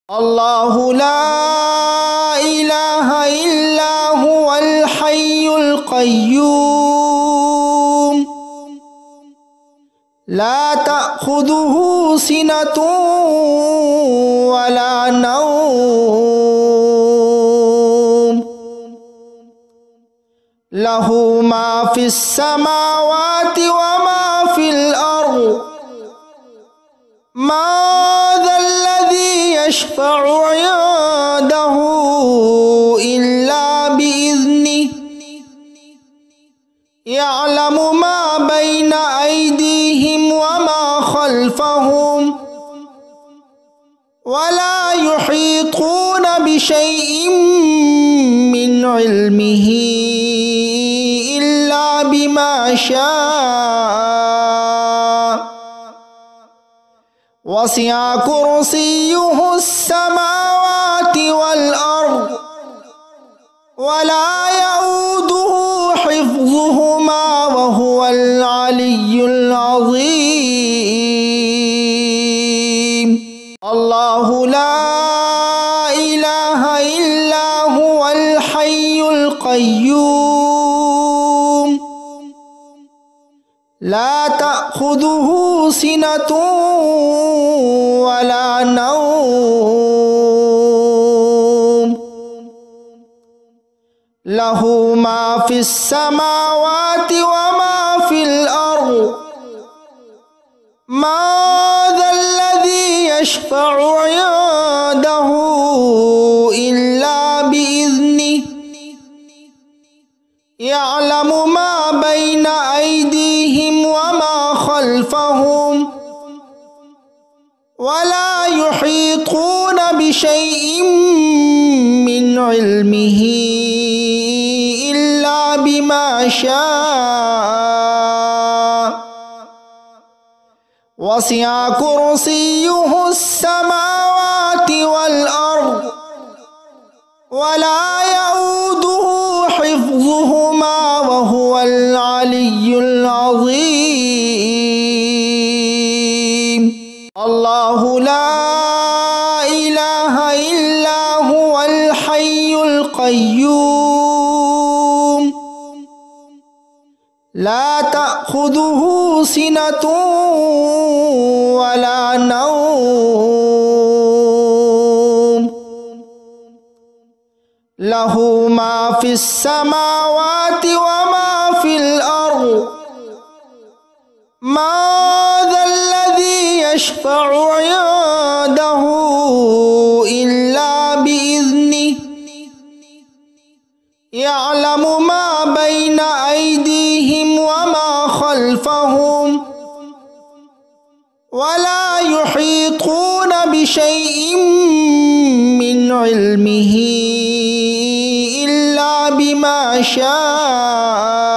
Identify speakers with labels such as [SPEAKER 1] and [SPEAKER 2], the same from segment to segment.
[SPEAKER 1] الله لا إله إلا هو الحي القيوم لا تأخذه سنة ولا نوم له ما في السماوات وما في الأرض ما ذا الذي يشفع عنده إلا بإذنه يعلم ما بين أيديهم وما خلفهم ولا يحيطون بشيء من علمه إلا بما شاء وسع كرسيه السماوات والأرض ولا يؤوده حفظهما وهو العلي العظيم الله لا إله إلا هو الحي القيوم لا تأخذه سنة ولا نوم له ما في السماوات وما في الأرض ما ذا الذي يشفع عنده إلا بإذنه يعلم ما بين أيديهم وما خلفهم ولا يحيطون بشيء من علمه إلا بما شاء وسع كرسيه السماوات والأرض ولا يؤوده حفظهما وهو العلي العظيم الله لا إله إلا هو الحي القيوم لا تأخذه سنة ولا نوم له ما في السماوات وما في الأرض ما ذا الذي يشفع عنده إلا بإذنه يعلم ما بين أيديهم وما خلفهم ولا يحيطون بشيء من علمه إلا بما شاء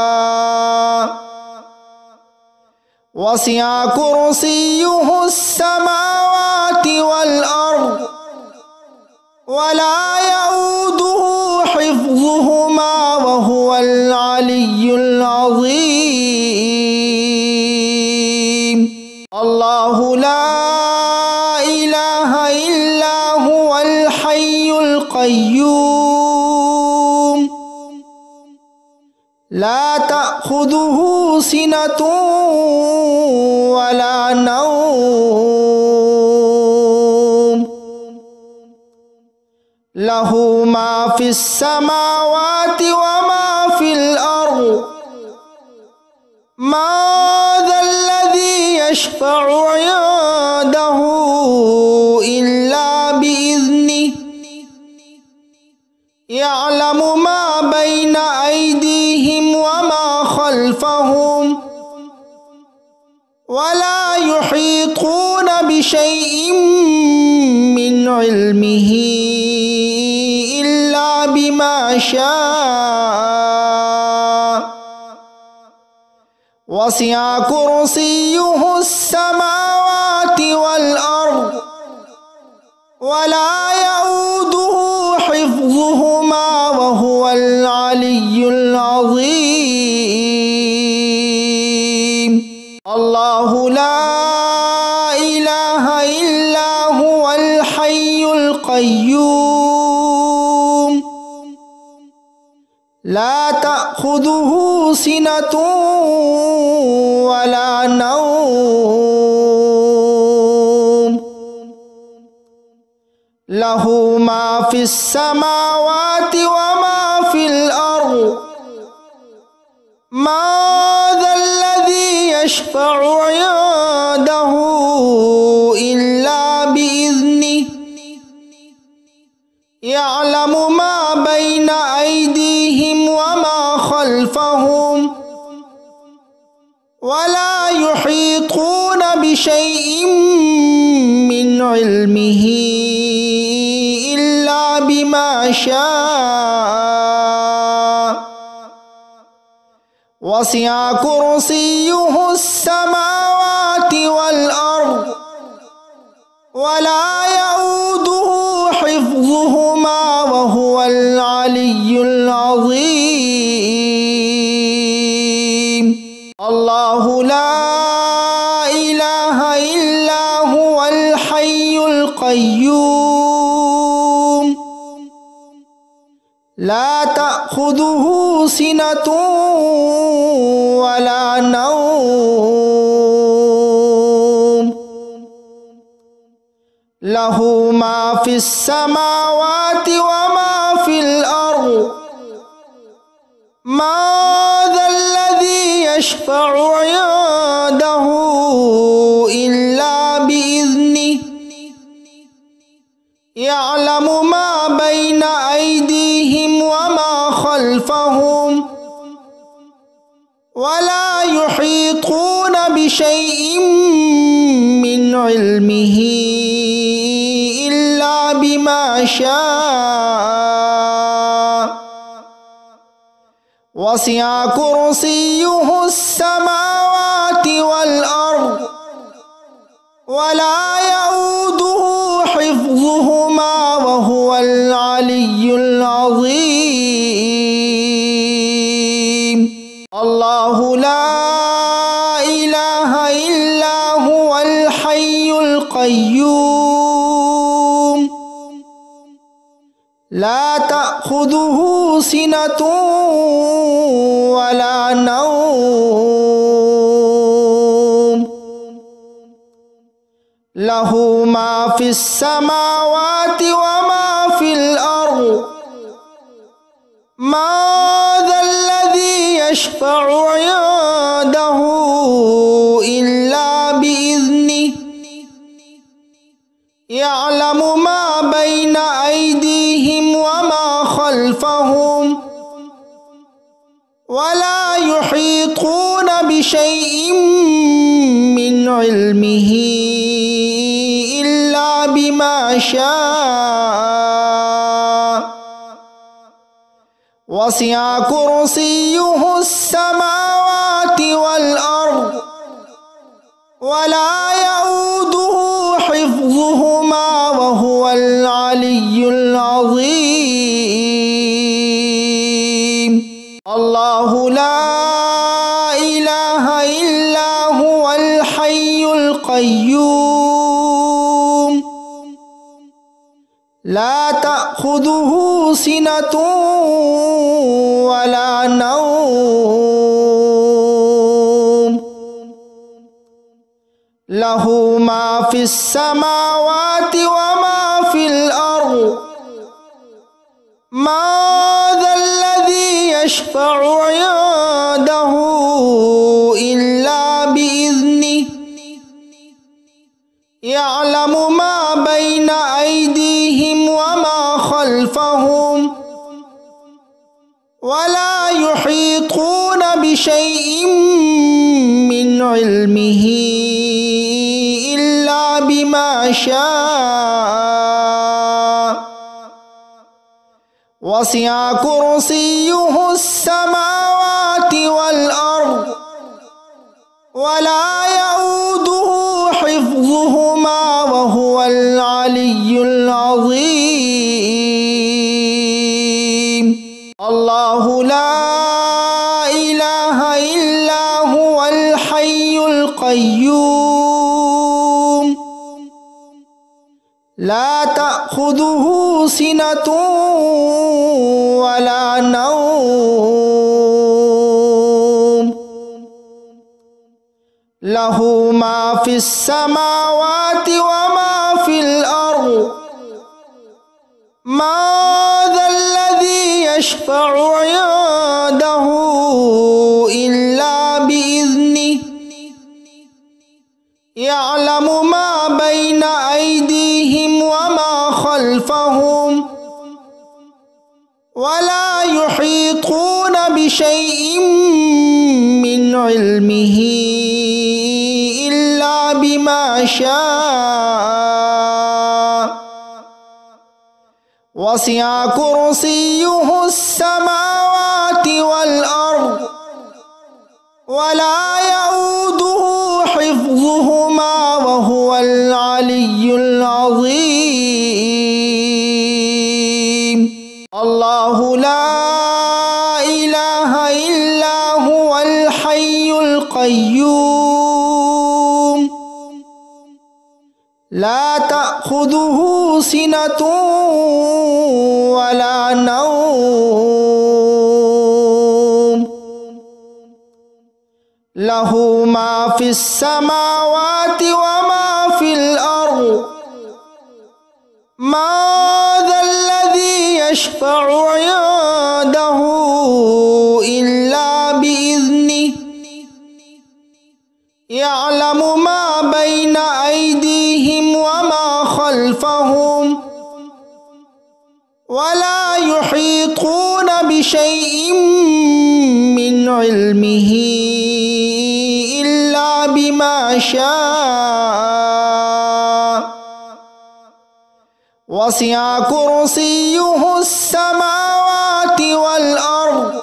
[SPEAKER 1] وسع كرسيه السماوات والأرض ولا يؤوده حفظهما وهو العلي العظيم الله لا إله إلا هو الحي القيوم لا تأخذه سنة ولا نوم له ما في السماوات وما في الأرض ما ذا الذي يشفع عنده إلا بإذنه يعلم ما بين أيديهم وما خلفهم ولا يحيطون بشيء من علمه إلا بما شاء وسع كرسيه السماوات والأرض ولا يؤوده حفظهما وهو العلي العظيم الله لا إله إلا هو الحي القيوم القيوم لا تأخذه سنة ولا نوم له ما في السماوات وما في الأرض ما ذا الذي يشفع عنده إلا بإذنه يعلم ما بين أيديهم وما خلفهم ولا يحيطون بشيء من علمه إلا بما شاء وسع كرسيه السماوات والأرض ولا يؤوده حفظهما وهو العلي العظيم الله لا إله إلا هو الحي القيوم لا تأخذه سنة ولا نوم له ما في السماوات وما في الأرض ما ذا الذي يشفع عنده إلا بإذنه يعلم ما بين أيديهم وما خلفهم ولا يحيطون بشيء من علمه إلا بما شاء وسع كرسيه السماوات والأرض ولا يؤوده حفظهما وهو العلي العظيم الله لا إله إلا هو الحي القيوم لا تأخذه سنة ولا نوم له ما في السماوات وما في الأرض ما ذا الذي يشفع عنده إلا بإذنه يعلم ما بين أيديهم وما خلفهم ولا يحيطون بشيء من علمه إلا بما شاء وسع كرسيه السماوات والأرض ولا يؤوده حفظهما وهو العلي العظيم الله لا إله إلا هو الحي القيوم لا تأخذه سنة ولا نوم له ما في السماوات وما في الأرض ما ذا الذي يشفع عنده إلا بإذنه يعلم ما بين أيديهم وما خلفهم ولا يحيطون بشيء من علمه إلا بما شاء وسع كرسيه السماوات والأرض ولا يؤوده حفظهما وهو العلي العظيم الله لا إله إلا هو الحي القيوم لا تأخذه تأخذه سنة ولا نوم له ما في السماوات وما في الأرض ما ذا الذي يشفع عنده إلا بإذنه يعلم ما بين أيديهم وما خلفهم ولا يحيطون بشيء من علمه إلا بما شاء وسع كرسيه السماوات والأرض ولا يؤوده حفظهما وهو العلي العظيم الله لا إله إلا هو الحي القيوم لا تأخذه سنة ولا نوم له ما في السماوات وما في الأرض ما ذا الذي يشفع عنده إلا بإذنه يعلم ما بين أيديهم وما خلفهم ولا يحيطون بشيء من علمه إلا بما شاء وسع كرسيه السماوات والأرض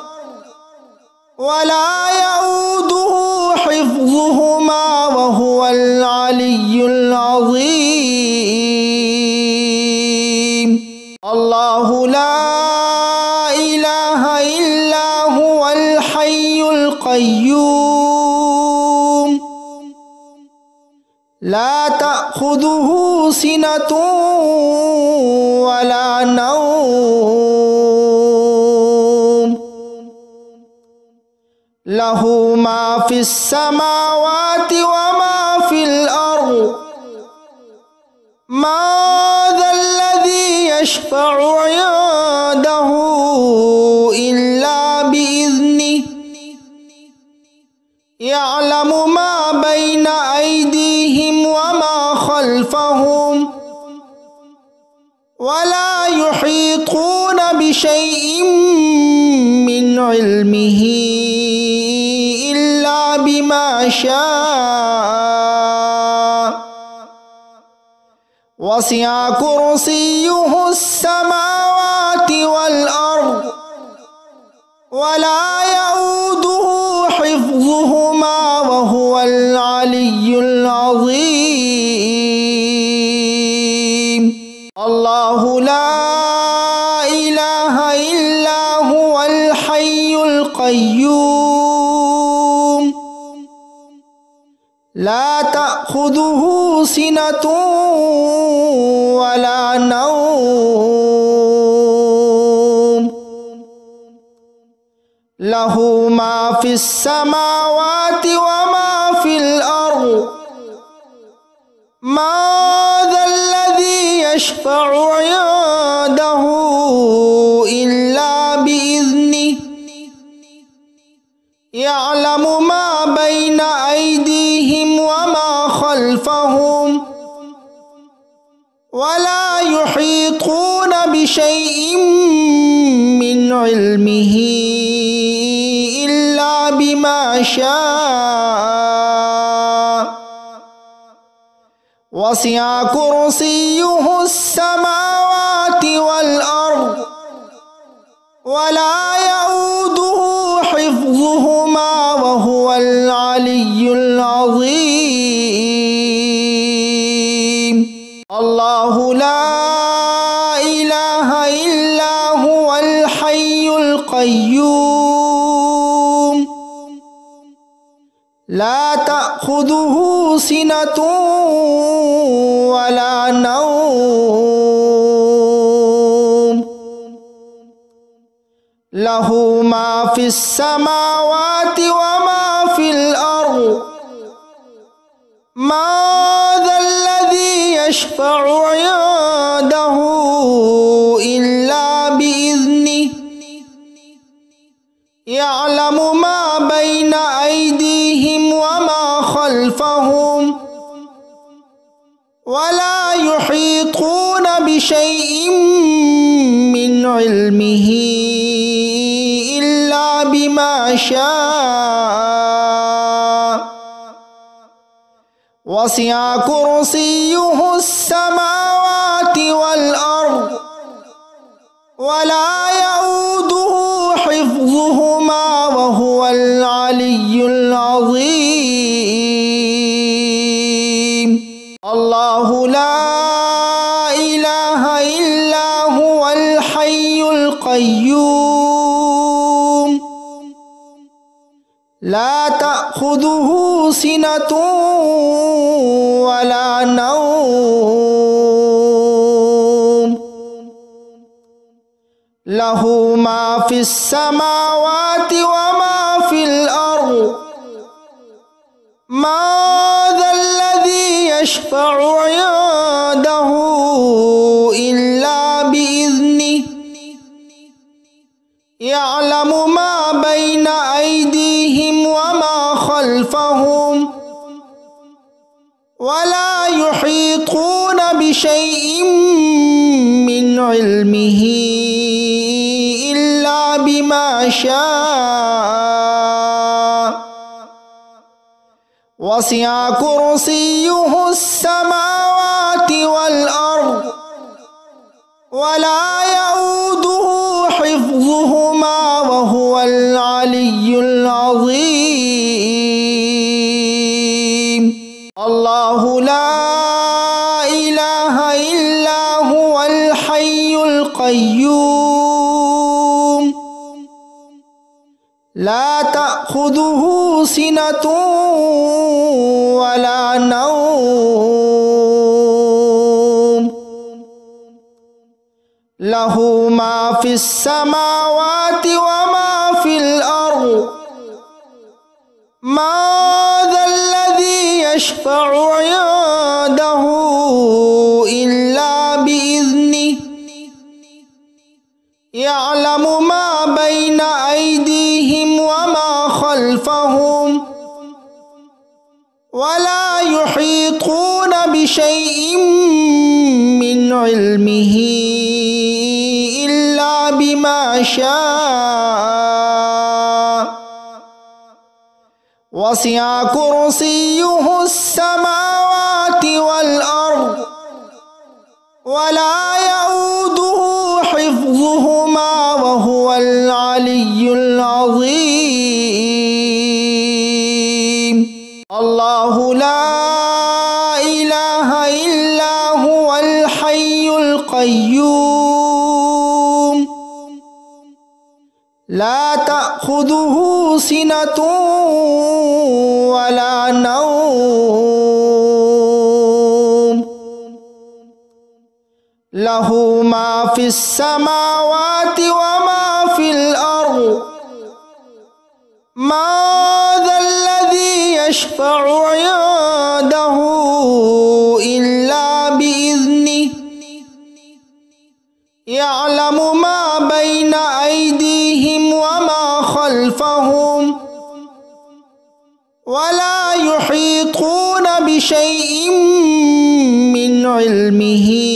[SPEAKER 1] ولا يؤوده حفظهما وهو العلي العظيم الله لا إله إلا هو الحي القيوم لا تأخذه سنة ولا نوم له ما في السماوات وما في الأرض ما ذا الذي يشفع عنده إلا بإذنه يعلم ما بين أيديهم وما خلفهم ولا يحيطون بشيء من علمه إلا بما شاء وسع كرسيه السماوات والأرض ولا يؤوده حفظهما وهو العلي العظيم الله لا إله إلا هو الحي القيوم لا تأخذه سنة ولا نوم له ما في السماوات وما في الأرض ما ذا الذي يشفع عنده إلا بإذنه يعلم ما بين أيديهم وما خلفهم ولا يحيطون بشيء من علمه إلا بما شاء وسع كرسيه السماوات والأرض ولا يؤوده حفظهما وهو العلي العظيم الله لا إله إلا هو الحي القيوم لا تأخذه سنة ولا نوم লাহু মা ফিস সামাওয়াতি ওয়া মা ফিল আরদ মা যাল্লাযী ইয়াশফা'ু 'ইনদাহু ইল্লা বিইذনিহি ইয়া'লামু মা বাইনা আইদিহিম ওয়া মা খালফাহুম ওয়া লা ইউহীতুনা বিশাইইন মিন ইলমিহি ইল্লা বিমা শাআ ওয়াসি'a কুরসিয়্যুহুস সামাওয়াতি ওয়াল আরদ ওয়া লা ইয়াউদুহু হিফযুহুমা ওয়া হুয়াল আলিয়্যুল আযীম। আল্লাহু লা ইলাহা ইল্লা হুয়াল হাইয়ুল কাইয়্যুম লা তা'খুযুহু সিনাতুন ওয়া লা নাওম লাহু মা ফিস সামাওয়াতি ওয়া মা ফিল আরদ মা যাল্লাযী ইয়াশফা'ু 'ইনদাহু ইল্লা বিইذনিহি ইয়া'লামু মা বাইনা আইদিহিম ওয়া মা খালফাহুম ওয়া লা ইউহীতুনা বিশাইইন মিন ইলমিহি ইল্লা বিমা শাআ ওয়াসি'a কুরসিয়্যুহুস সামাওয়াতি ওয়াল আরদ ওয়া লা ইয়াউদুহু হিফযুহুমা ওয়া হুয়াল আলিয়্যুল আযীম। আল্লাহু লা ইলাহা ইল্লা হুয়াল হাইয়ুল কাইয়্যুম লা তা'খুযুহু সিনাতুন ওয়া লা নাওম লাহু মা ফিস সামাওয়াতি ওয়া মা ফিল আরদ মা যাল্লাযী ইয়াশফা'ু 'ইনদাহু ইল্লা বিইذনিহি ইয়া'লামু মা বাইনা আইদিহিম ওয়া মা খালফাহুম ওয়া লা ইউহীতুনা বিশাইইন মিন ইলমিহি ইল্লা বিমা শাআ ওয়াসি'a কুরসিয়্যুহুস সামাওয়াতি ওয়াল আরদ ওয়া লা ইয়াউদুহু হিফযুহুমা ওয়া হুয়াল আলিয়্যুল আযীম। আল্লাহু লা ইলাহা ইল্লা হুয়াল হাইয়ুল কাইয়্যুম লা তা'খুযুহু সিনাতুন ওয়া লা নাওম লাহু মা ফিস সামাওয়াতি ওয়া মা ফিল আরদ মা যাল্লাযী ইয়াশফা'ু 'ইনদাহু ইল্লা বিইذনিহি ইয়া'লামু মা বাইনা আইদিহিম ওয়া মা খালফাহুম ওয়া লা ইউহীতুনা বিশাইইন মিন ইলমিহি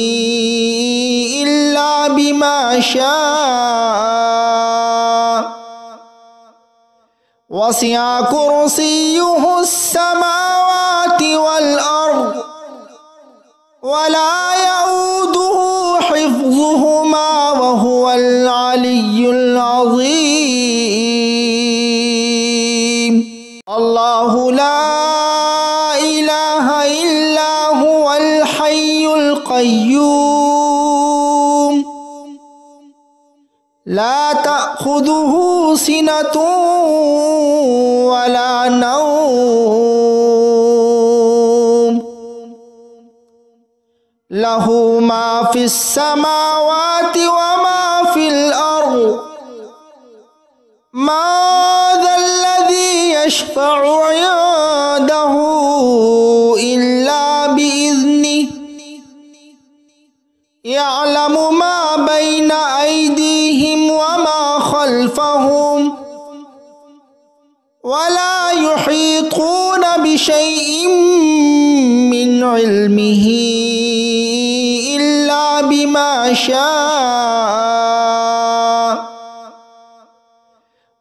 [SPEAKER 1] ইল্লা বিমা শাআ ওয়াসি'a কুরসিয়্যুহুস সামাওয়াতি ওয়াল আরদ ওয়া লা ইয়াউদুহু হিফযুহুমা ওয়া হুয়াল আলিয়্যুল আযীম। আল্লাহু লা ইলাহা ইল্লা হুয়াল হাইয়ুল কাইয়্যুম লা তা'খুযুহু সিনাতুন ওয়া লা নাওম লাহু মা ফিস সামাওয়াতি ওয়া মা ফিল আরদ ما ذا الذي يشفع عنده إلا بإذنه يعلم ما بين أيديهم وما خلفهم ولا يحيطون بشيء من علمه إلا بما شاء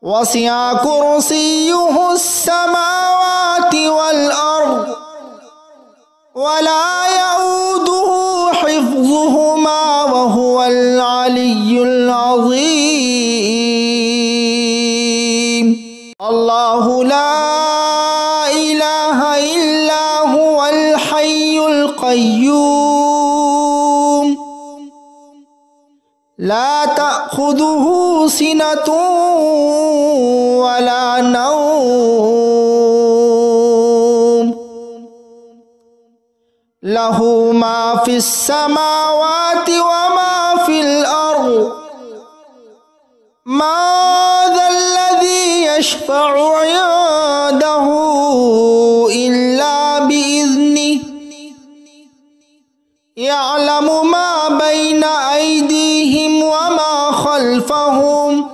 [SPEAKER 1] وسع كرسيه السماوات والأرض ولا يؤوده حفظهما وهو العلي العظيم. الله لا إله إلا هو الحي القيوم لا تأخذه سنة ولا نوم له ما في السماوات وما في الأرض ما ذا الذي يشفع عنده إلا بإذنه يعلم ما بين أيديهم وما خلفهم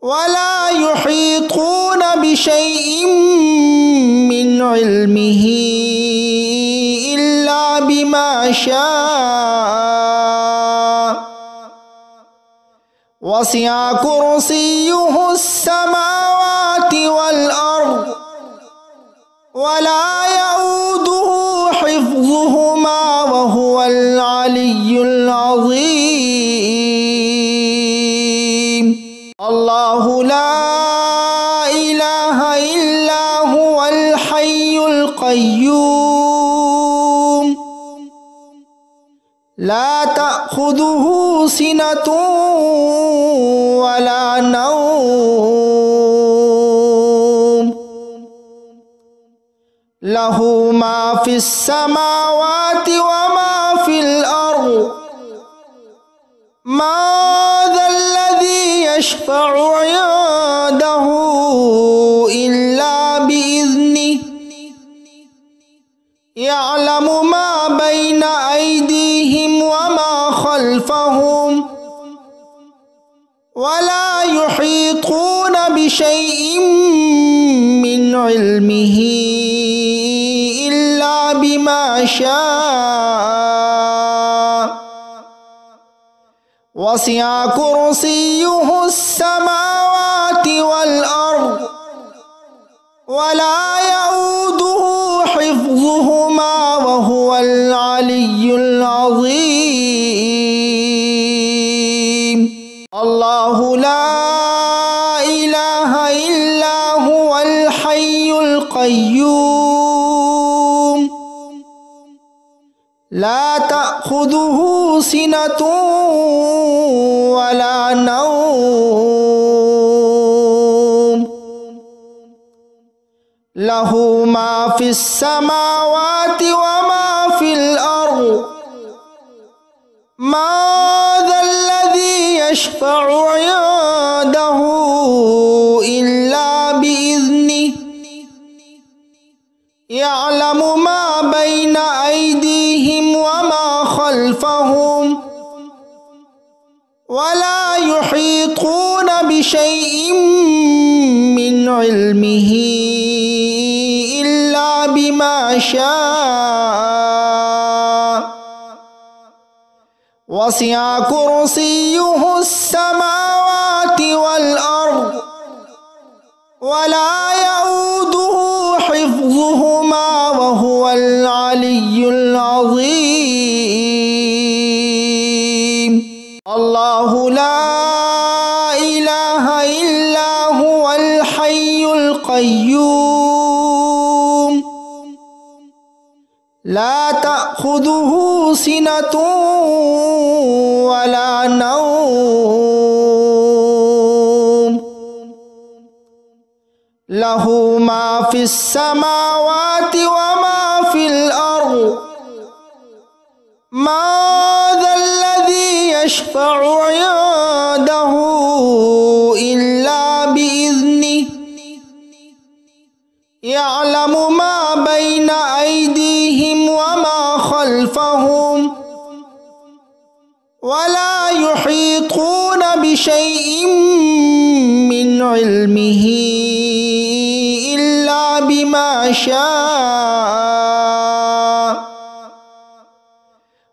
[SPEAKER 1] ولا يحيطون بشيء من علمه إلا بما شاء وسع كرسيه السماوات والأرض ولا يؤوده حفظهما وهو العلي العظيم. الله لا إله إلا هو الحي القيوم لا تأخذه سنة ولا نوم له ما في السماوات وما في الأرض ما ذا الذي يشفع عنده إلا بإذنه يعلم ما بين أيديهم وما خلفهم ولا يحيطون بشيء من علمه إلا بما شاء وسع كرسيه السماوات والأرض ولا يؤوده حفظهما وهو العلي العظيم. الله لا إله إلا هو الحي القيوم لا تأخذه سنة ولا نوم له ما في السماوات وما في الأرض ما ذا الذي يشفع عنده إلا بإذنه يعلم ما بين أيديهم وما خلفهم ولا يحيطون بشيء من علمه إلا بما شاء وسع كرسيه السماوات والأرض ولا يؤوده حفظهما وهو العلي العظيم. الله لا إله إلا هو الحي القيوم لا تأخذه سنة ولا نوم له ما في السماوات وما في الأرض ما ذا الذي يشفع عنده ولا يحيطون بشيء من علمه إلا بما شاء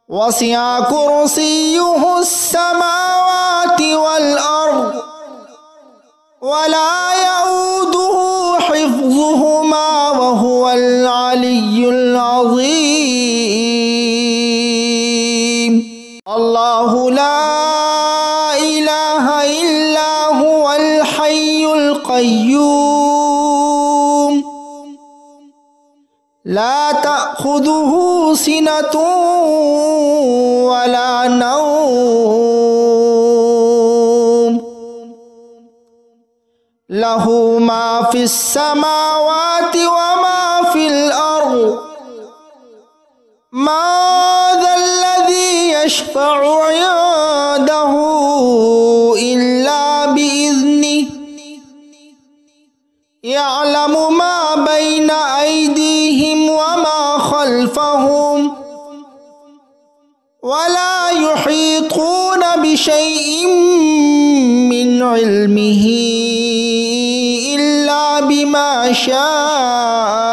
[SPEAKER 1] وسع كرسيه السماوات والأرض ولا يؤوده حفظهما وهو العلي العظيم الله لا إله إلا هو الحي القيوم لا تأخذه سنة ولا نوم له ما في السماوات وما في الأرض ما ذا الذي يشفع عنده إلا بإذنه يعلم ما بين أيديهم وما خلفهم ولا يحيطون بشيء من علمه إلا بما شاء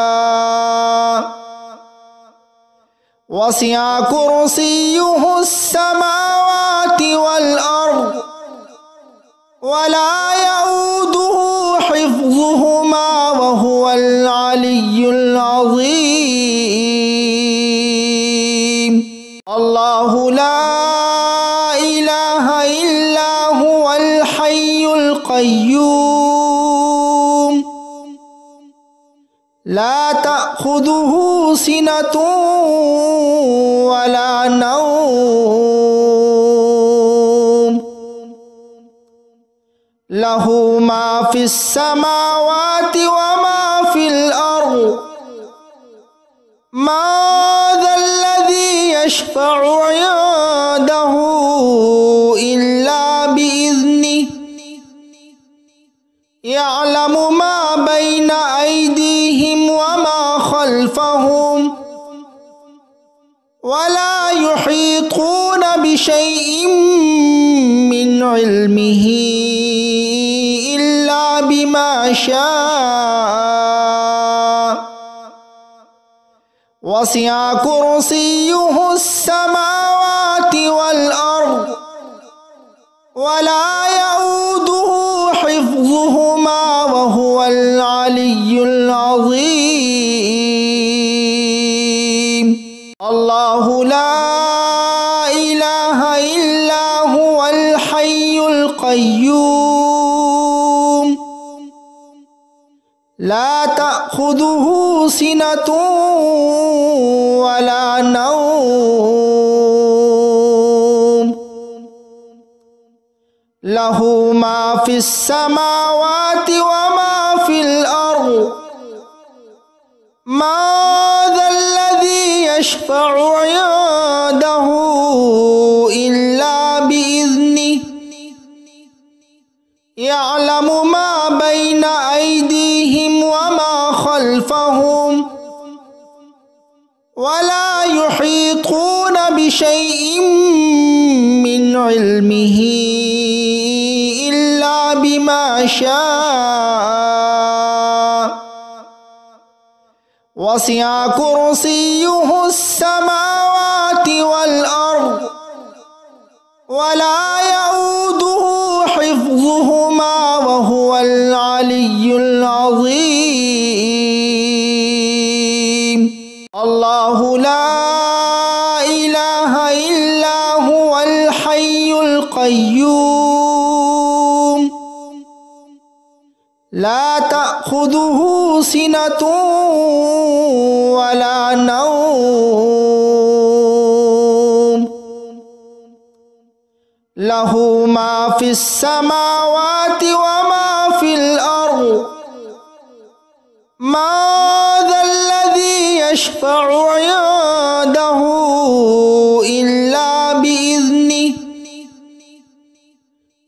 [SPEAKER 1] وسع كرسيه السماوات والأرض ولا يؤوده حفظهما وهو العلي العظيم الله لا إله إلا هو الحي القيوم لا تأخذه سنة ولا نوم له ما في السماوات وما في الأرض ما ذا الذي يشفع عنده إلا بإذنه يعلم ما بين أيديهم وما خلفهم ولا يحيطون بشيء من علمه إلا بما شاء وسع كرسيه السماوات والأرض ولا يؤوده حفظهما وهو العلي العظيم الله لا إله إلا هو الحي القيوم لا تأخذه سنة ولا نوم له ما في السماوات وما في الأرض ما ذا الذي يشفع عنده إلا بإذنه يعلم ما بين أيديهم وما خلفهم ولا يحيطون بشيء من علمه إلا بما شاء وسع كرسيه السماوات والأرض ولا يؤوده حفظهما وهو العلي العظيم الله لا إله إلا هو الحي القيوم لا تأخذه سنة ولا نوم له ما في السماوات وما في الأرض ما ذا الذي يشفع عنده إلا بإذنه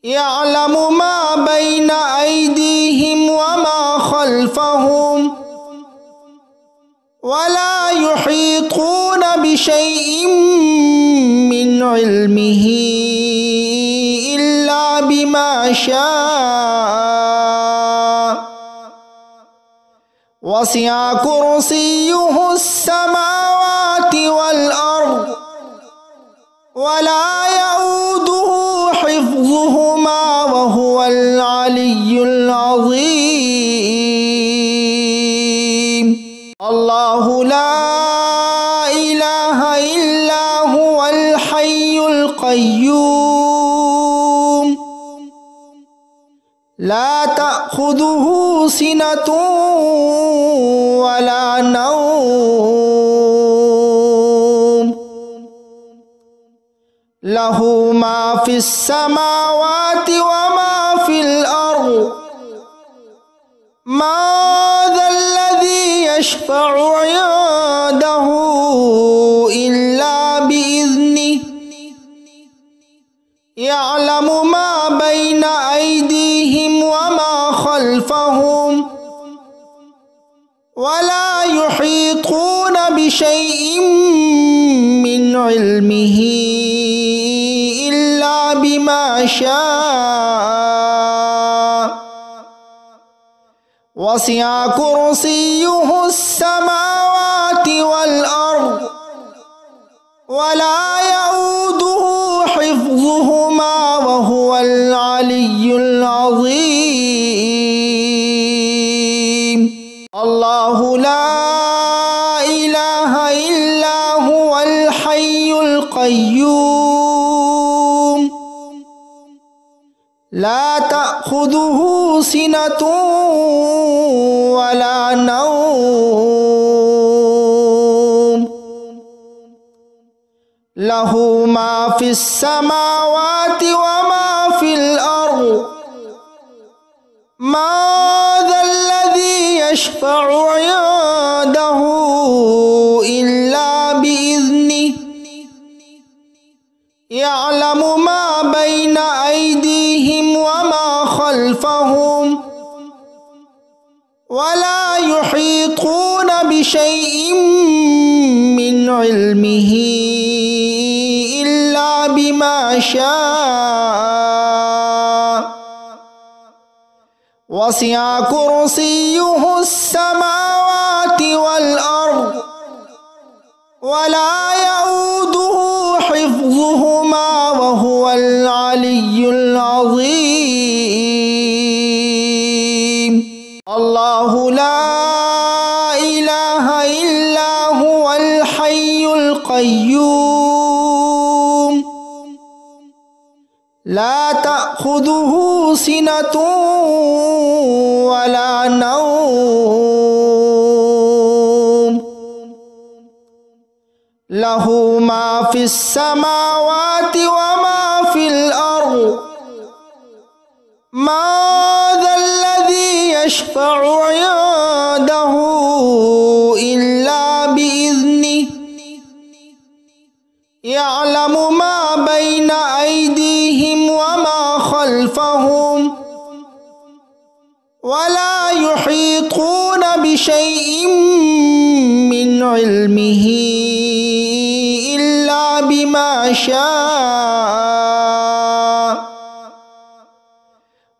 [SPEAKER 1] يعلم ما بين أيديهم وما خلفهم ولا يحيطون بشيء من علمه إلا بما شاء وسع كرسيه السماوات والأرض ولا يؤوده حفظهما وهو العلي العظيم الله لا إله إلا هو الحي القيوم لا تأخذه سنة ولا نوم له ما في السماوات وما في الأرض ما ذا الذي يشفع عنده إلا بإذنه يعلم ما بين أيديهم وما خلفهم ولا يحيطون بشيء من علمه إلا بما شاء وسع كرسيه السماوات والأرض ولا يؤوده حفظهما وهو العلي العظيم الله لا إله إلا هو الحي القيوم لا تأخذه سنة ولا نوم له ما في السماوات وما في الأرض ما ذا الذي يشفع عنده إلا بإذنه يعلم ما بين أيديهم وما خلفهم ولا يحيطون بشيء من علمه إلا بما شاء وسع كرسيه السماوات والأرض ولا يؤوده حفظهما وهو العلي العظيم الله لا إله إلا هو الحي القيوم لا تأخذه سنة ولا نوم له ما في السماوات وما في الأرض ما ذا الذي يشفع عنده إلا بإذنه يعلم ما بين أيديهم وما خلفهم ولا يحيطون بشيء من علمه إلا بما شاء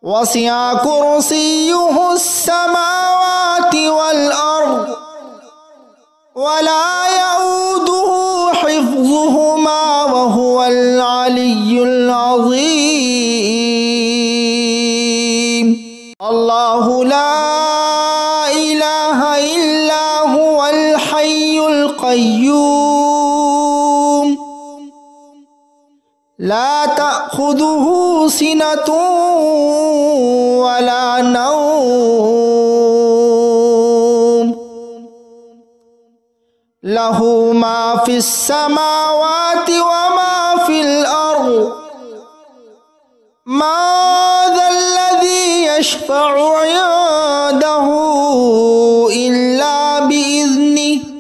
[SPEAKER 1] وسع كرسيه السماوات والأرض ولا يؤوده حفظهما وهو العلي العظيم الله لا إله إلا هو الحي القيوم لا تأخذه سنة ولا نوم له ما في السماوات وما في الأرض ما ذا الذي يشفع عنده إلا بإذنه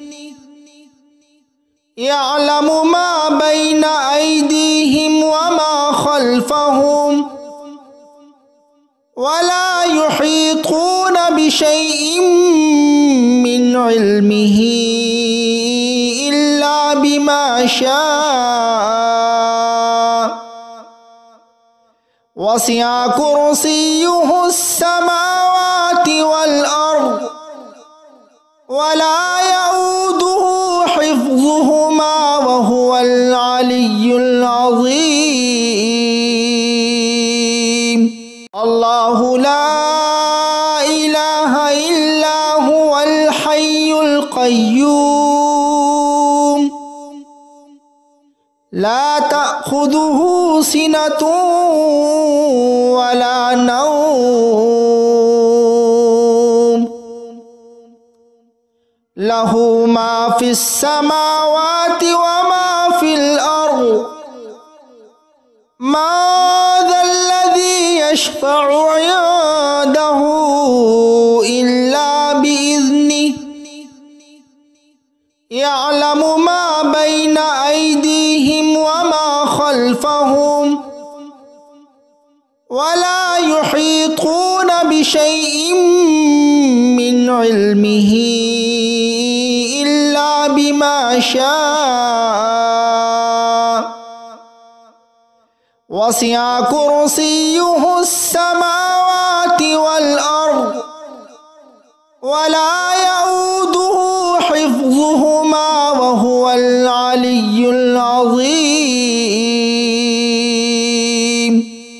[SPEAKER 1] يعلم ما بين أيديهم وما خلفهم ولا يحيطون بشيء من علمه إلا بما شاء وسع كرسيه السماوات والأرض ولا يؤوده حفظهما وهو العلي العظيم. الله لا إله إلا هو الحي القيوم لا تأخذه سنة ولا نوم له ما في السماوات وما في الأرض ما ذا الذي يشفع عنده إلا بإذنه يعلم ما بين أيديهم وما خلفهم ولا يحيطون بشيء من علمه إلا بما شاء وسع كرسيه السماوات والأرض ولا يؤوده حفظهما وهو العلي العظيم.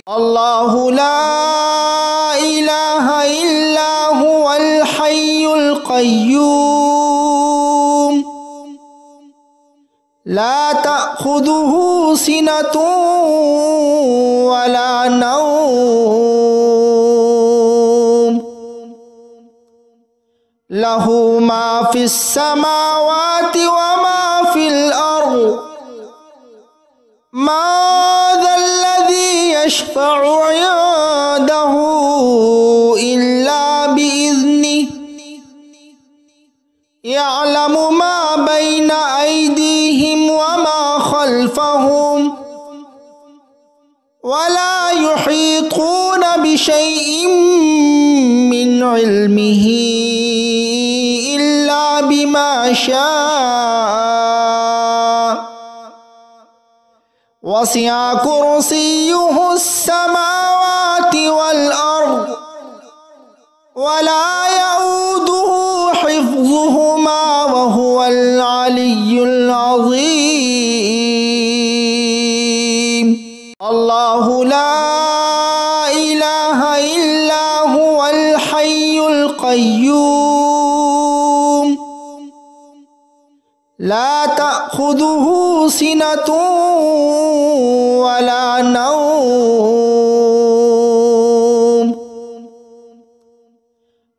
[SPEAKER 1] الله لا إله إلا هو الحي القيوم لا تأخذه سنة ولا نوم له ما في السماوات وما في الأرض ما ذا الذي يشفع عنده إلا بإذنه يعلم ما بين أيديهم وما خلفهم ولا يحيطون بشيء من علمه إلا بما شاء وسع كرسيه السماوات والأرض ولا يؤوده حفظهما وهو العلي العظيم. الله لا إله إلا هو الحي القيوم لا تأخذه سنة ولا نوم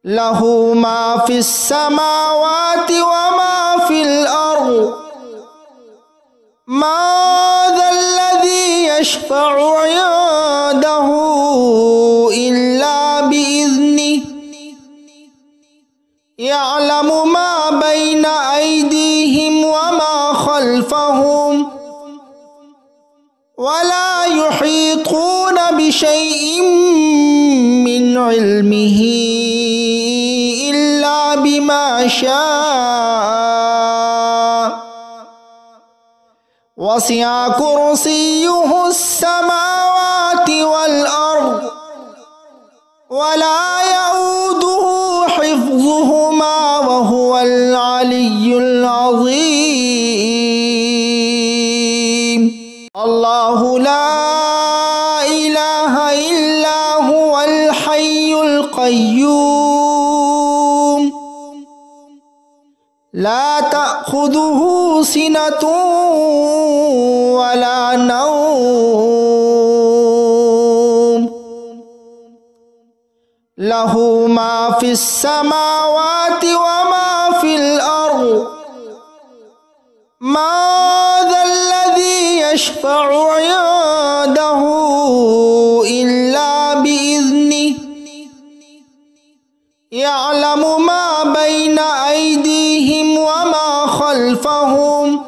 [SPEAKER 1] له ما في السماوات وما في الأرض ما ذا الذي يشفع عنده إلا بإذنه يعلم ما بين أيديهم وما خلفهم ولا يحيطون بشيء من علمه إلا بما شاء وسع كرسيه السماوات والأرض ولا يؤوده حفظهما وهو العلي العظيم. الله لا إله إلا هو الحي القيوم لا تأخذه سنة ولا نوم له ما في السماوات وما في الأرض ما ذا الذي يشفع عنده إلا بإذنه يعلم ما بين أيديهم وما خلفهم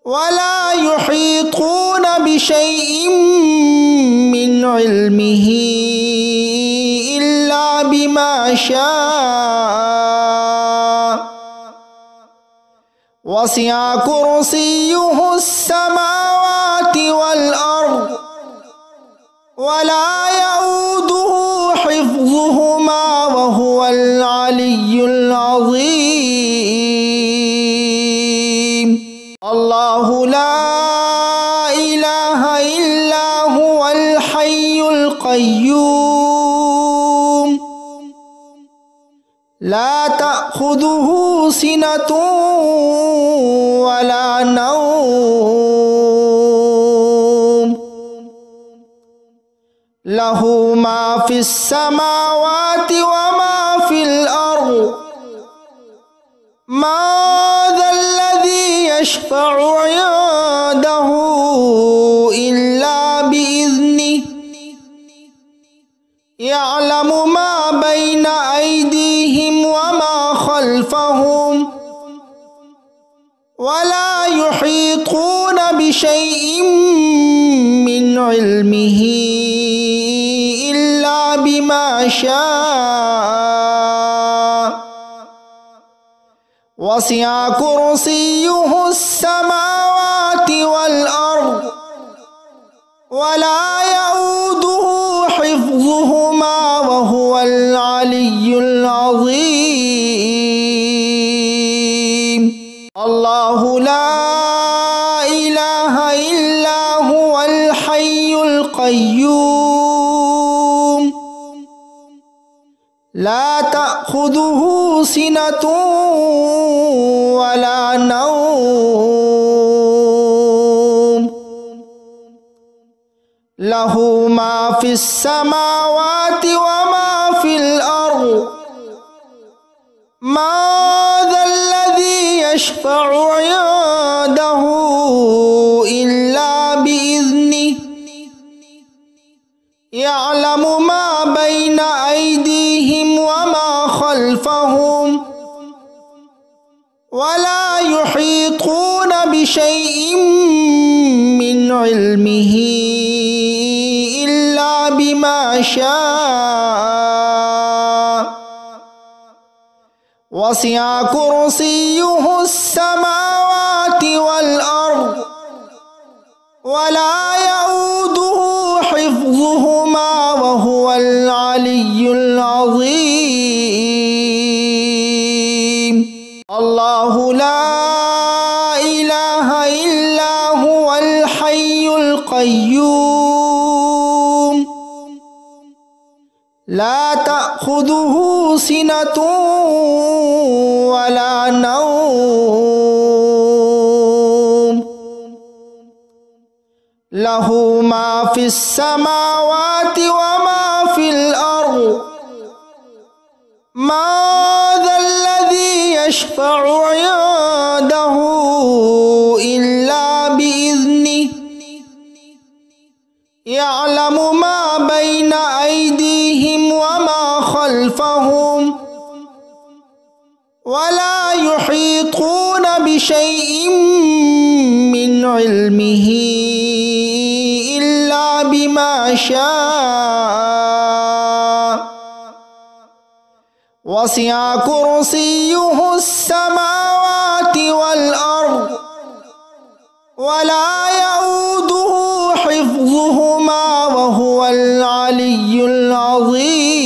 [SPEAKER 1] ولا يحيطون بشيء من علمه إلا بما شاء وسع كرسيه السماوات والأرض إله إلا هو الحي القيوم لا تأخذه سنة ولا نوم له ما في السماوات وما في الأرض من ذا الذي يشفع عنده إلا بإذنه يعلم ما بين أيديهم وما خلفهم ولا يحيطون بشيء من علمه إلا بما شاء وسع كرسيه السماوات والأرض ولا يؤوده حفظهما وهو العلي العظيم الله لا إله إلا هو الحي القيوم لا تأخذه سنة ولا نوم له ما في السماوات وما في الأرض من ذا الذي يشفع عنده إلا بإذنه يعلم ما بين أيديهم وما خلفهم ولا يحيطون بشيء من علمه إلا بما شاء وسع كرسيه السماوات والأرض ولا يؤوده حفظهما وهو العلي العظيم الله لا إله إلا هو الحي القيوم لا تأخذه سنة ولا نوم له ما في السماوات وما في الأرض من ذا الذي يشفع عنده إلا بإذنه يعلم ما بين أيديهم وما خلفهم ولا يحيطون بشيء من علمه إلا بما شاء وسع كرسيه السماوات والأرض ولا يؤوده حفظهما وهو العلي العظيم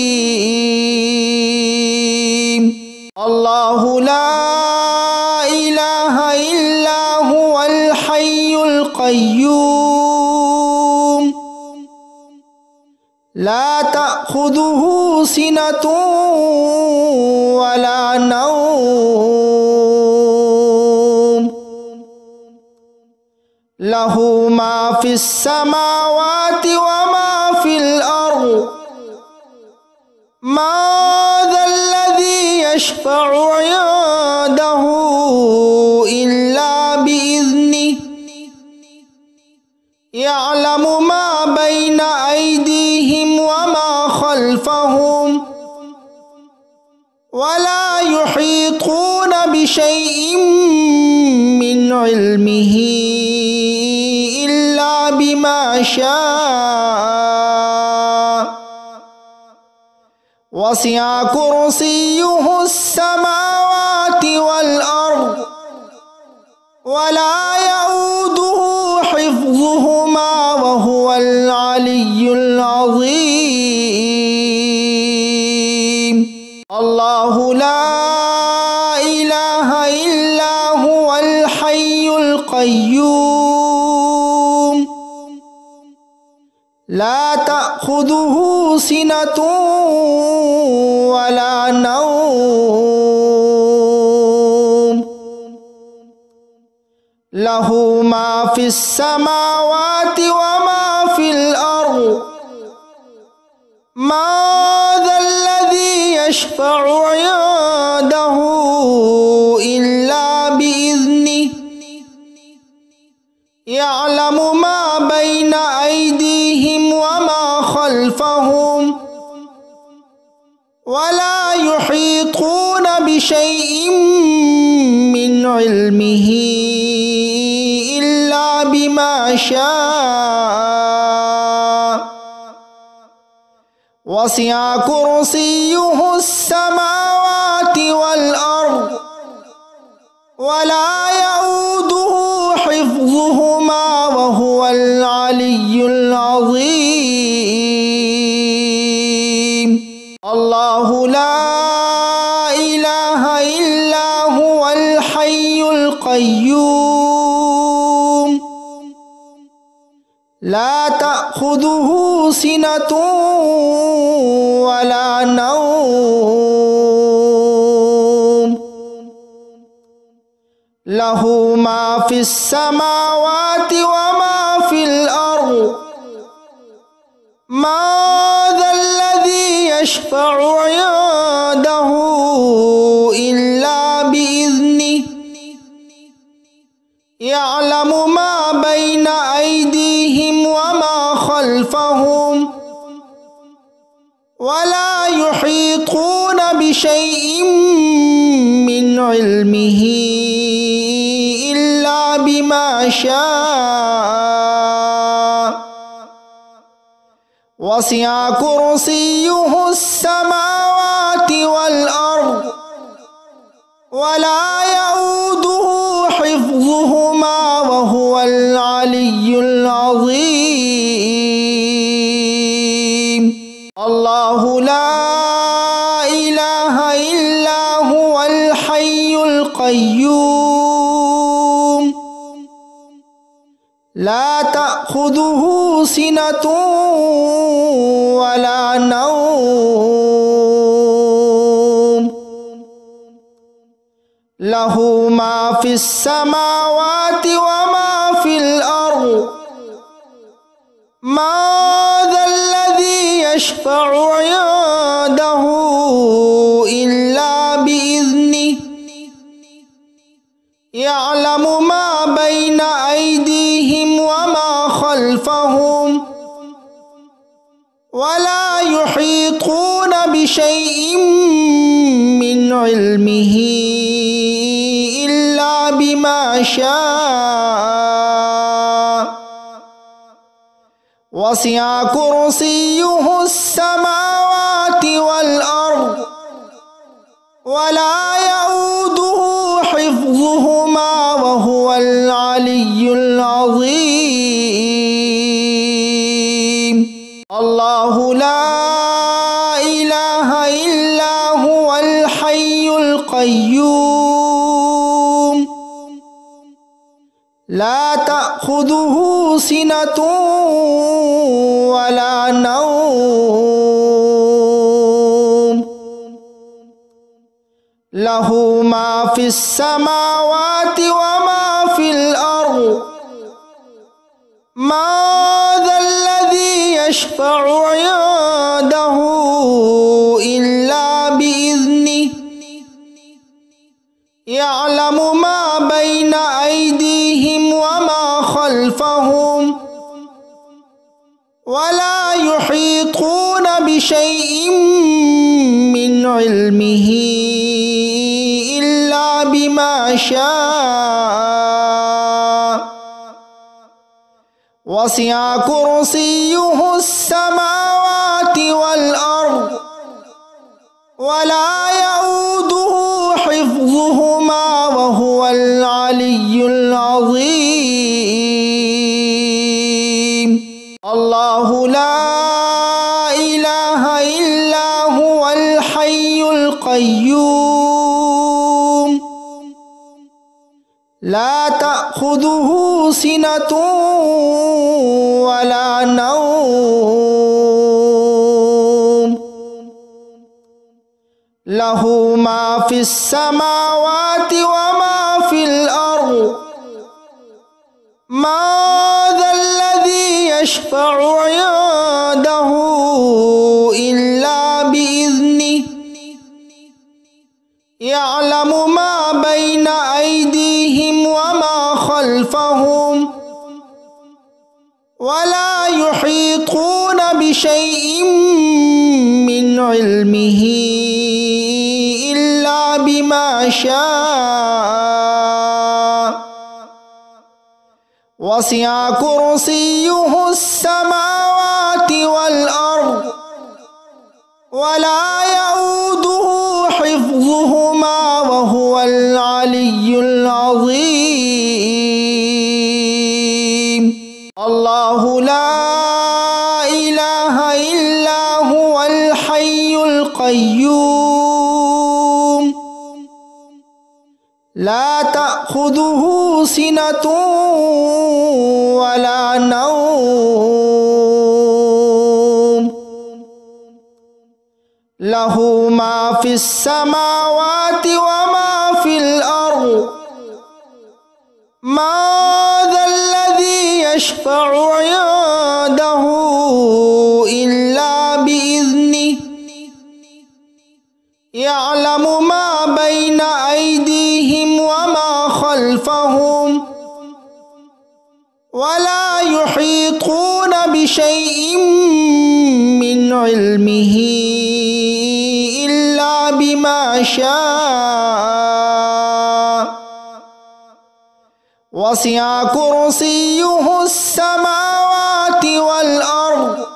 [SPEAKER 1] الله لا إله إلا هو الحي القيوم لا تأخذه سنة ولا نوم له ما في السماوات وما في الأرض من ذا الذي يشفع عنده إلا بإذنه يعلم ما بين أيديهم وما خلفهم ولا يحيطون بشيء من علمه إلا بما شاء وسع كرسيه السماوات والأرض ولا يؤوده حفظهما وهو العلي العظيم الله لا إله إلا هو الحي القيوم لا تأخذه سنة ولا نوم له ما في السماوات وما في الأرض ما ذا الذي يشفع عنده إلا بإذنه يعلم ما بين أيديهم وما خلفهم ولا يحيطون بشيء من علمه إلا بما شاء وسع كرسيه السماوات والأرض ولا يؤوده حفظهما وهو العلي العظيم الله لا إله إلا هو الحي القيوم لا تأخذه سنة ولا نوم له ما في السماوات وما في الأرض ما ذا الذي يشفع عنده إلا بإذنه يعلم ما بين أيديهم وما خلفهم ولا يحيطون بشيء من علمه إلا بما شاء وسع كرسيه السماوات والأرض ولا يؤوده حفظهما وهو العلي العظيم الله لا إله إلا هو الحي القيوم لا تأخذه سنة ولا نوم له ما في السماوات وما في الأرض ما ذا الذي يشفع عنده إلا بإذنه يعلم ما بين أيديهم وما خلفهم ولا يحيطون بشيء من علمه إلا بما شاء وسع كرسيه السماوات والأرض ولا يؤوده حفظهما وهو العلي العظيم الله لا إله إلا هو الحي القيوم لا تأخذه سنة ولا نوم له ما في السماوات وما في الأرض ما ذا الذي يشفع عنده إلا بإذنه يعلم ما بين أيديهم وما خلفهم ولا يحيطون بشيء من علمه إلا بما شاء وسع كرسيه السماوات والأرض ولا يؤوده حفظهما وهو العلي العظيم الله لا إله إلا هو الحي القيوم لا تأخذه سنة ولا نوم له ما في السماوات وما في الأرض من ذا الذي يشفع عنده إلا بإذنه يعلم ما بين أيديهم وما خلفهم ولا يحيطون بشيء من علمه إلا بما شاء وسع كرسيه السماوات والأرض ولا يؤوده حفظهما وهو العلي العظيم الله لا إله إلا هو الحي القيوم لا تأخذه سنة ولا نوم له ما في السماوات وما في الأرض من ذا الذي يشفع عنده إلا بإذنه يعلم ما بين أيديهم وما خلفهم ولا يحيطون بشيء من علمه إلا بما شاء وسع كرسيه السماوات والأرض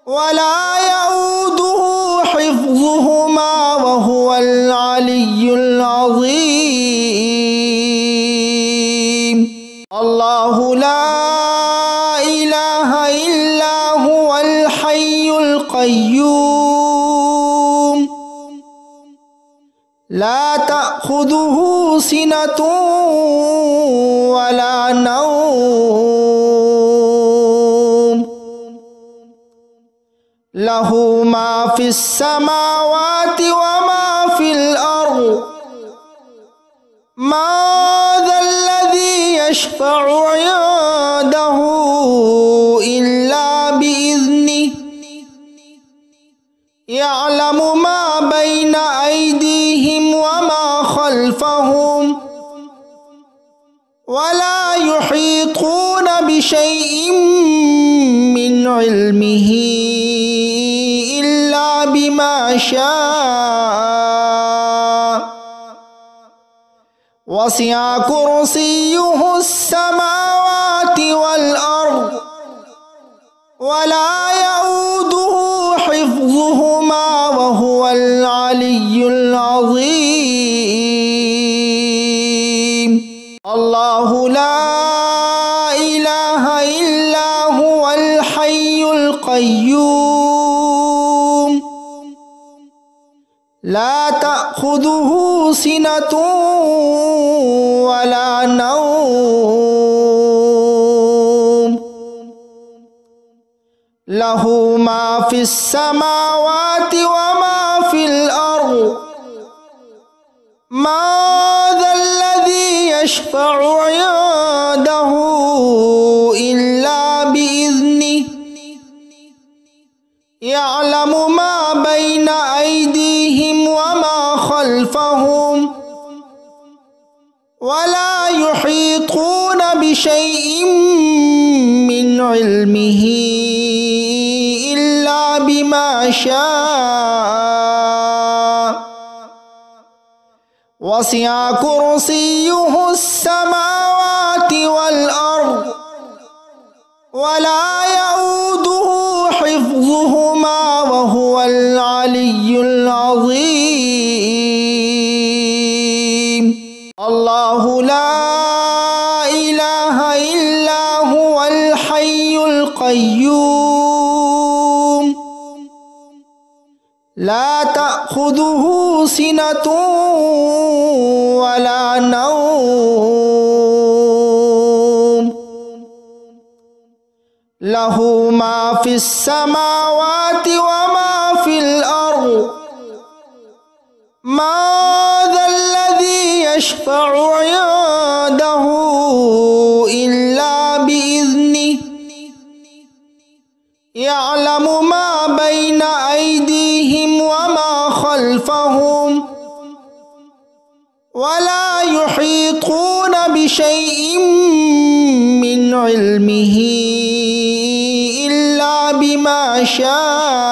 [SPEAKER 1] ولا يؤوده حفظهما وهو العلي العظيم الله لا إله إلا هو الحي القيوم لا تأخذه سنة ولا نوم له ما في السماوات وما في الأرض من ذا الذي يشفع عنده إلا بإذنه يعلم ما بين أيديهم وما خلفهم ولا يحيطون بشيء من علمه إلا بما شاء وسع كرسيه السماوات والأرض ولا يؤوده حفظهما وهو العلي العظيم الله لا إله إلا هو الحي القيوم لا تأخذه سنة ولا نوم له ما في السماوات وما في الأرض من ذا الذي يشفع عنده إلا بإذنه يعلم ما بين أيديهم وما خلفهم ولا يحيطون بشيء من علمه إلا بما شاء وسع كرسيه السماوات والأرض ولا يؤوده حفظهما وهو العلي العظيم الله لا إله إلا هو الحي القيوم لا تأخذه سنة ولا نوم له ما في السماوات وما في الأرض ما ذا الذي يشفع عنده إلا بإذنه يعلم ما بين أيديهم وما خلفهم ولا يحيطون بشيء من علمه إلا بما شاء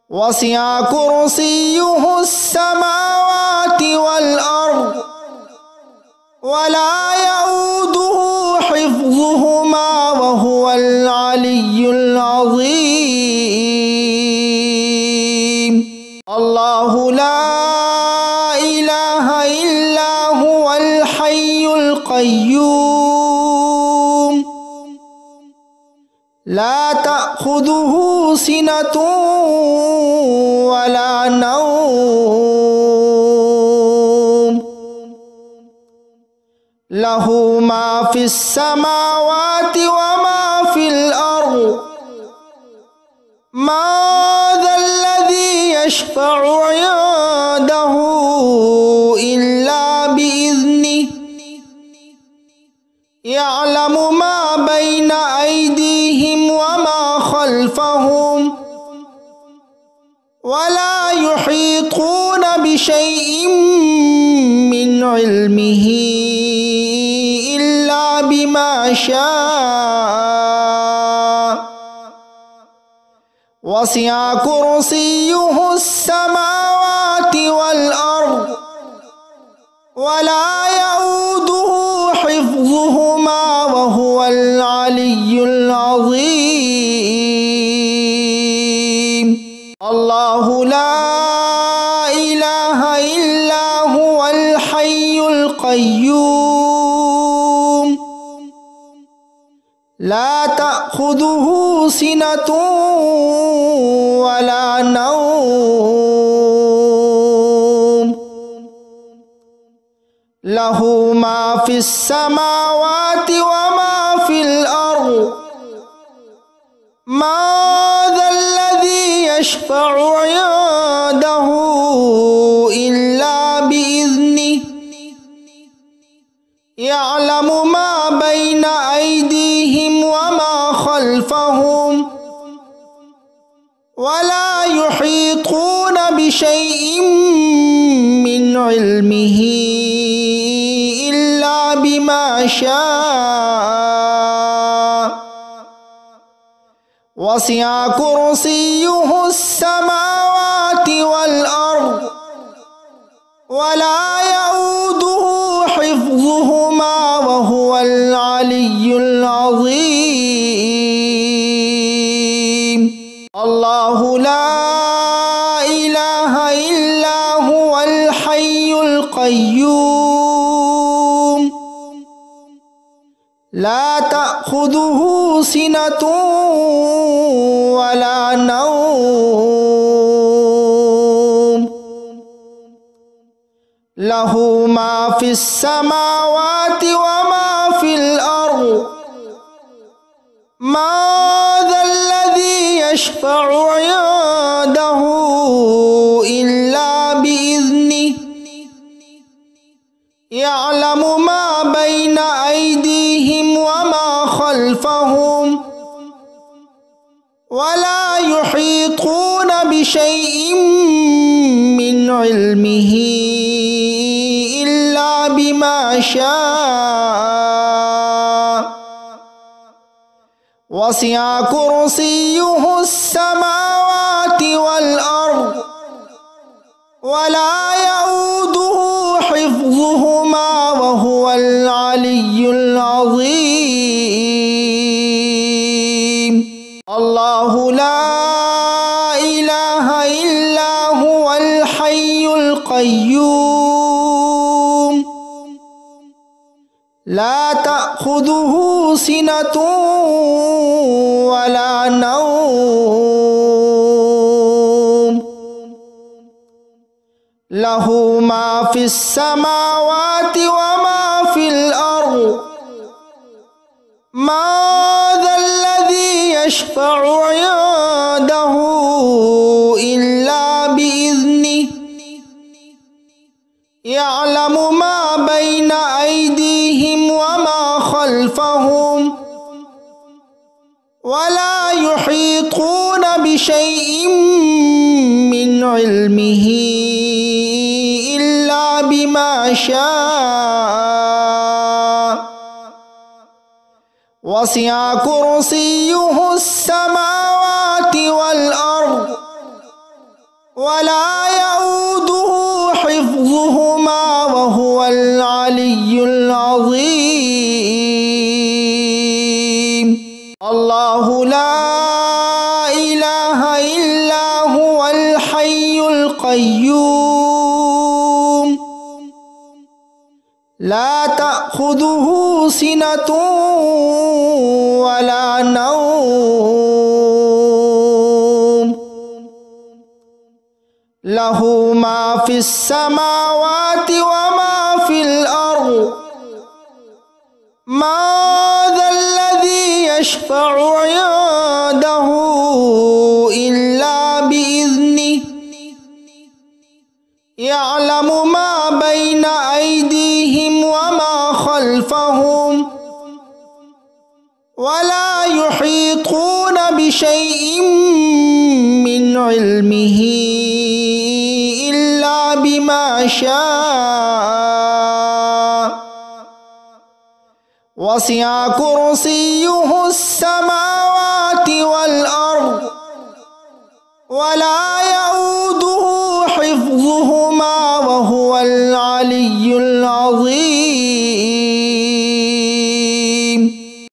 [SPEAKER 1] وسع كرسيه السماوات والأرض ولا يؤوده حفظهما وهو العلي العظيم. الله لا إله إلا هو الحي القيوم لا تأخذه سنة ولا نوم له ما في السماوات وما في الأرض ما ذا الذي يشفع عنده إلا بإذنه يعلم ما بين أيديهم وما خلفهم ولا يحيطون بشيء من علمه إلا بما شاء وسع كرسيه السماوات والأرض ولا يؤوده حفظهما وهو العلي العظيم. الله لا إله إلا هو الحي القيوم لا تأخذه سنة ولا نوم له ما في السماوات وما في الأرض ما ذا الذي يشفع عنده إلا بإذنه يعلم ما بين أيديهم وما خلفهم ولا يحيطون بشيء من علمه إلا بما شاء وسع كرسيه السماوات والأرض ولا يؤوده حفظهما وهو العلي العظيم. الله لا إله إلا هو الحي القيوم لا تأخذه سنة ولا نوم له ما في السماوات وما في الأرض ما ذا الذي يشفع عنده إلا بإذنه يعلم ما بين أيديهم وما خلفهم ولا يحيطون بشيء من علمه إلا بما شاء وسع كرسيه السماوات والأرض ولا يؤوده حفظهما وهو العلي العظيم. الله لا إله إلا هو الحي القيوم لا تأخذه سنة ولا نوم له ما في السماوات وما في الأرض ما ذا الذي يشفع عنده إلا خلفهم ولا يحيطون بشيء من علمه إلا بما شاء وسع كرسيه السماوات والأرض ولا يؤوده حفظهما وهو العلي العظيم الله لا إله إلا هو الحي القيوم لا تأخذه سنة ولا نوم له ما في السماوات وما في الأرض ما ذا الذي يشفع عنده إلا بإذنه يعلم ما بين أيديهم وما خلفهم ولا يحيطون بشيء من علمه إلا بما شاء وسع كرسيه السماوات والأرض ولا يؤوده حفظهما وهو العلي العظيم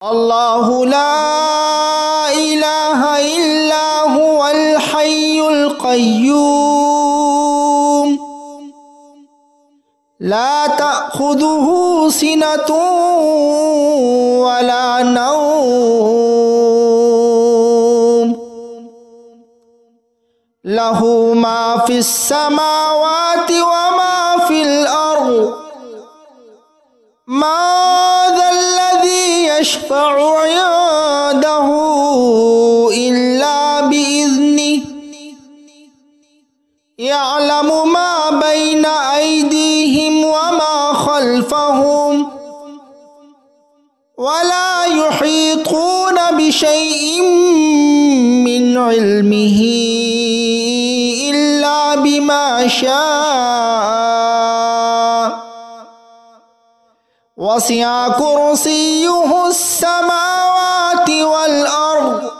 [SPEAKER 1] الله لا إله إلا هو الحي القيوم لا تأخذه سنة ولا نوم له ما في السماوات وما في الأرض ما ذا الذي يشفع عنده إلا بإذنه يعلم ما بين أيديهم وما خلفهم ولا يحيطون بشيء من علمه إلا بما شاء وسع كرسيه السماوات والأرض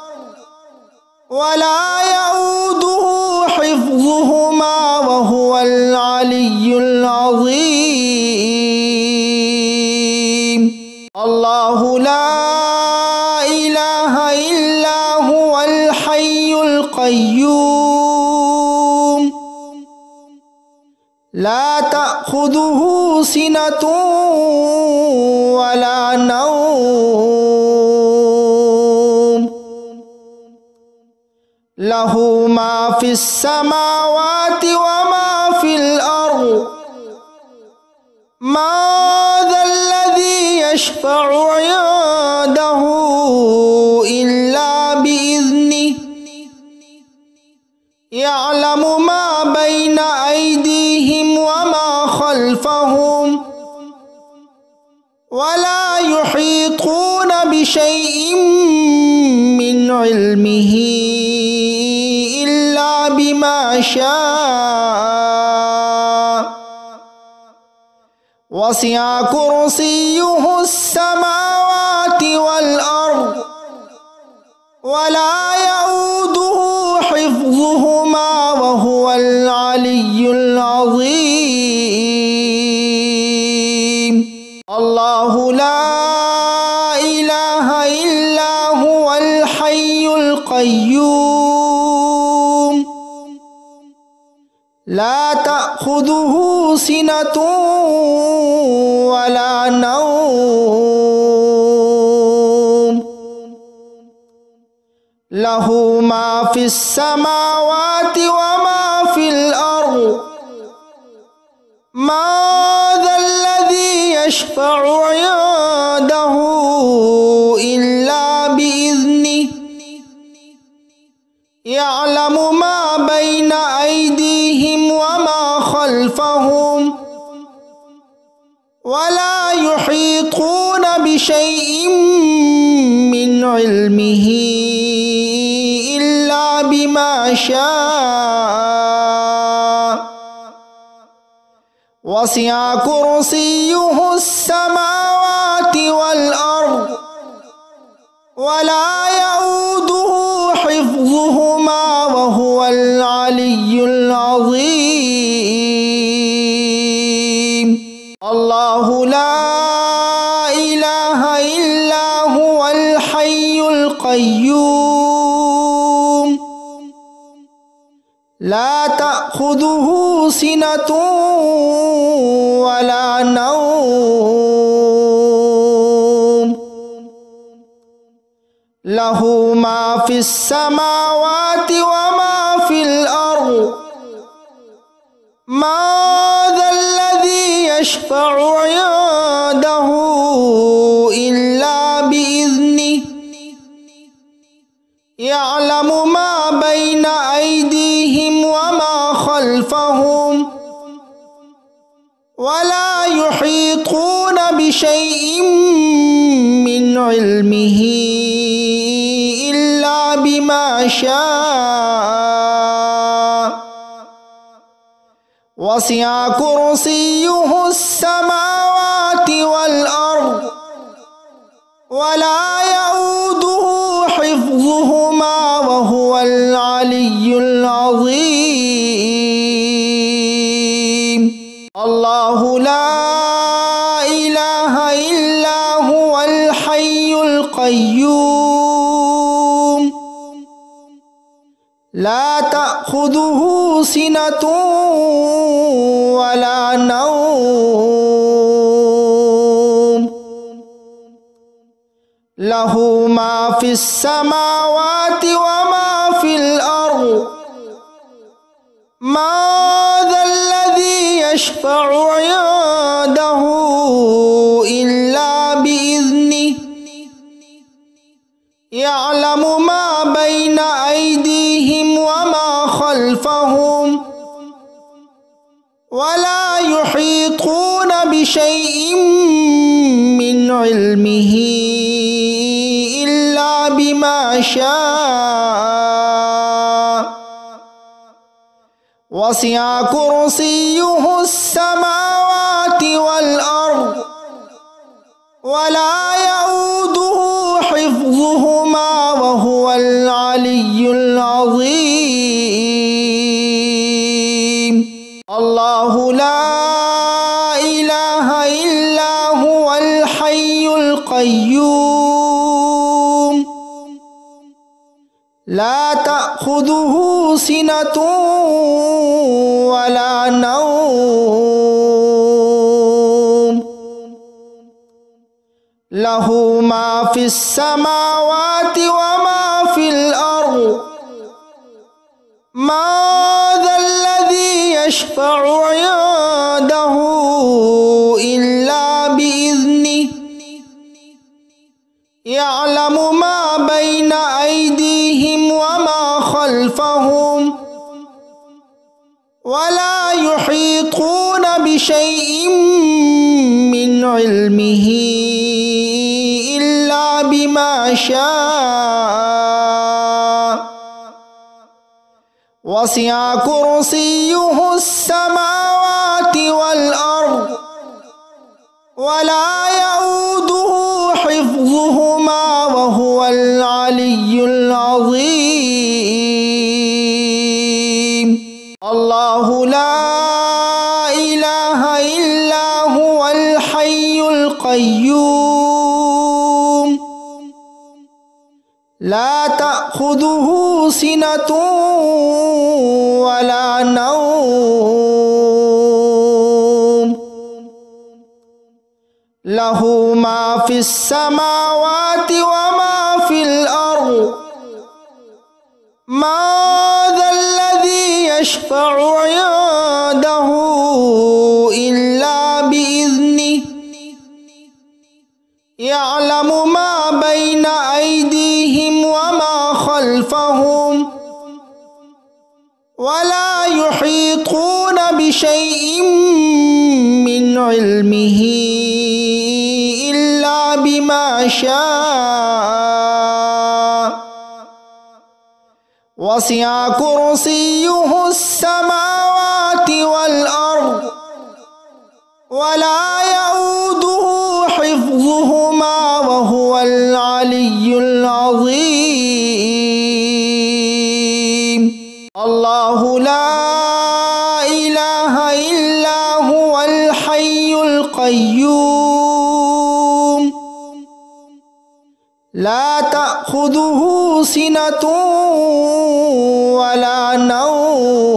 [SPEAKER 1] ولا يؤوده حفظهما وهو العلي العظيم الله لا إله إلا هو الحي القيوم لا تأخذه سنة ولا نوم له ما في السماوات وما في الأرض ما ذا الذي يشفع عنده إلا بإذنه يعلم ما بين أيديهم وما خلفهم ولا يحيطون بشيء من علمه إلا بما شاء وسع كرسيه السماوات والأرض ولا يؤوده حفظهما وهو العلي العظيم الله لا إله إلا هو الحي القيوم لا تأخذه سنة ولا نوم له ما في السماوات وما في الأرض ما ذا الذي يشفع عنده إلا بإذنه يعلم ما بين أيديهم وما خلفهم ولا يحيطون بشيء من علمه إلا بما شاء وسع كرسيه السماوات والأرض ولا يؤوده حفظهما وهو العلي العظيم الله لا إله إلا هو الحي القيوم لا تأخذه سنة ولا نوم له ما في السماوات وما في الأرض ما ذا الذي يشفع عنده إلا بإذنه يعلم ما بين أيديهم وما خلفهم ولا يحيطون بشيء من علمه إلا بما شاء وسع كرسيه السماوات والأرض ولا يؤوده حفظهما وهو العلي العظيم الله لا إله إلا هو الحي القيوم لا تأخذه سنة ولا نوم له ما في السماوات وما في الأرض ما ذا الذي يشفع عنده إلا بإذنه يعلم ما بين أيديهم وما خلفهم ولا يحيطون بشيء من علمه إلا بما شاء وسع كرسيه السماوات والأرض ولا يؤوده حفظهما وهو العلي العظيم الله لا إله إلا هو الحي القيوم لا تأخذه سنة ولا نوم له ما في السماوات وما في الأرض ما ذا الذي يشفع عنده إلا بإذنه يعلم ما بين أيديهم وما خلفهم ولا يحيطون بشيء من علمه إلا بما شاء وسع كرسيه السماوات والأرض ولا يؤوده حفظهما وهو العلي العظيم الله لا إله إلا هو الحي القيوم لا تأخذه سنة ولا نوم له ما في السماوات وما في الأرض ما ذا الذي يشفع عنده إلا بإذنه يعلم ما بين أيديهم وما خلفهم ولا يحيطون بشيء من علمه إلا بما بما شاء وسع كرسيه السماوات والأرض ولا يؤوده حفظهما وهو العلي العظيم. الله لا إله إلا هو الحي القيوم لا تأخذه سنة ولا نوم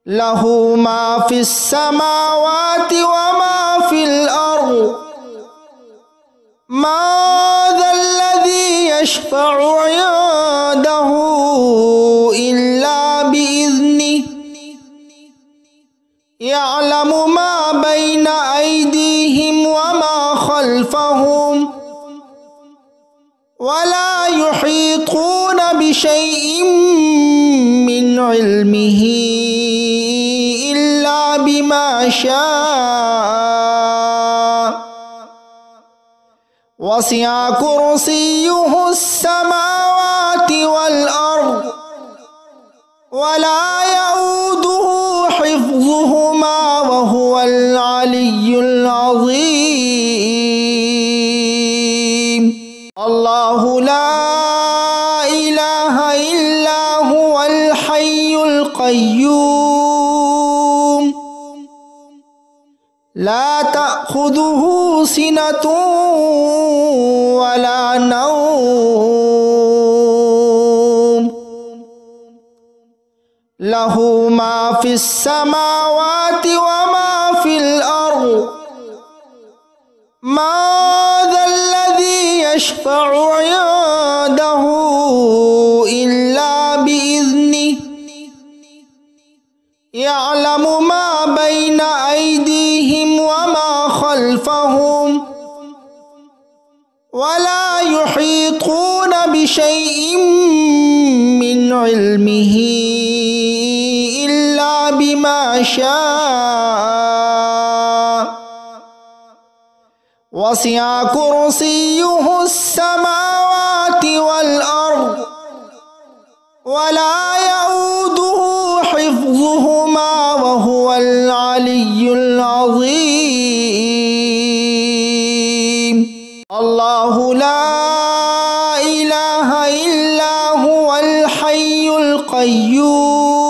[SPEAKER 1] له ما في السماوات وما في الأرض ما ذا الذي يشفع عنده إلا بإذنه يعلم ما بين أيديهم وما خلفهم ولا يحيطون بشيء من علمه إلا بما شاء وسع كرسيه السماوات والأرض ولا يؤوده حفظهما وهو العلي العظيم. الله لا إله إلا هو الحي القيوم لا تأخذه سنة ولا نوم له ما في السماوات وما في الأرض ما ذا الذي يشفع عنده إلا بإذنه يعلم ما بين أيديهم وما خلفهم ولا يحيطون بشيء من علمه إلا بما شاء وسع كرسيه السماوات والأرض ولا يؤوده حفظهما وهو العلي العظيم. الله لا إله إلا هو الحي القيوم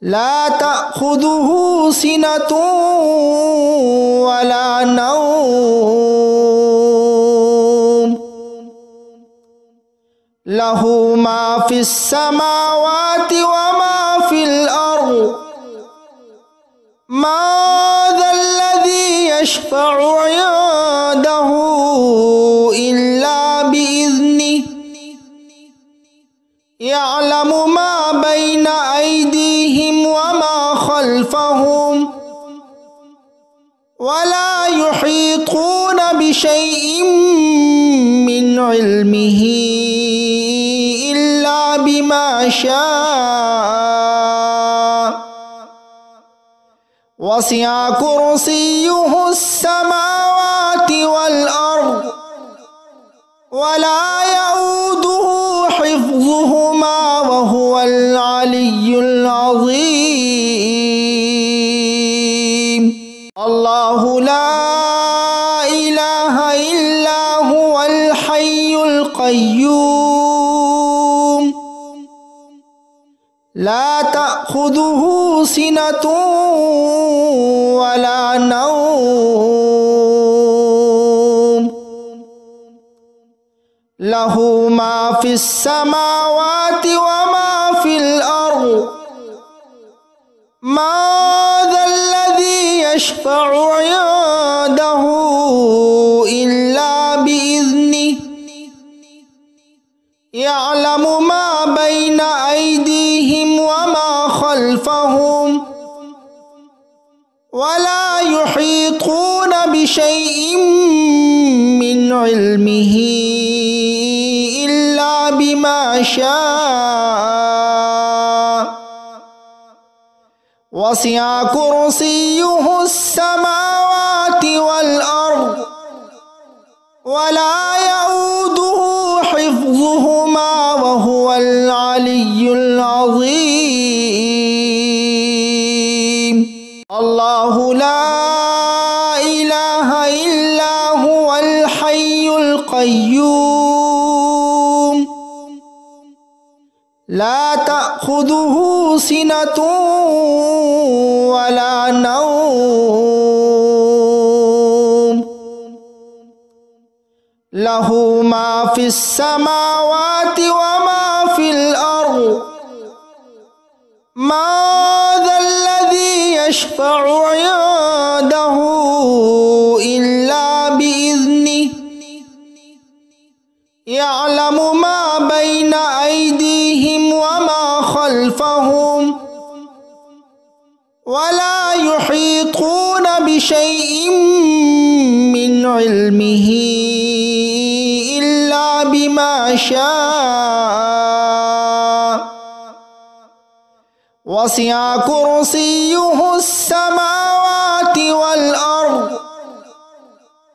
[SPEAKER 1] لا تأخذه سنة ولا نوم له ما في السماوات وما في الأرض ما ذا الذي يشفع عنده إلا بإذنه يعلم ما بين أيديهم وما خلفهم ولا يحيطون بشيء من علمه إلا بما شاء وسع كرسيه السماوات والأرض ولا يؤوده حفظهما وهو العلي العظيم. الله لا إله إلا هو الحي القيوم لا تأخذه سنة ولا نوم له ما في السماوات وما في الأرض ما ذا الذي يشفع عنده إلا بإذنه يعلم ما بين أيديهم وما خلفهم ولا يحيطون بشيء من علمه إلا بما شاء وسع كرسيه السماوات والأرض ولا يؤوده حفظهما وهو العلي العظيم الله لا إله إلا هو الحي القيوم لا تأخذه سنة ولا نوم له ما في السماوات وما في الأرض ما ذا الذي يشفع عنده إلا بإذنه يعلم ما بين أيديهم وما خلفهم ولا يحيطون بشيء من علمه إلا بما شاء وسع كرسيه السماوات والأرض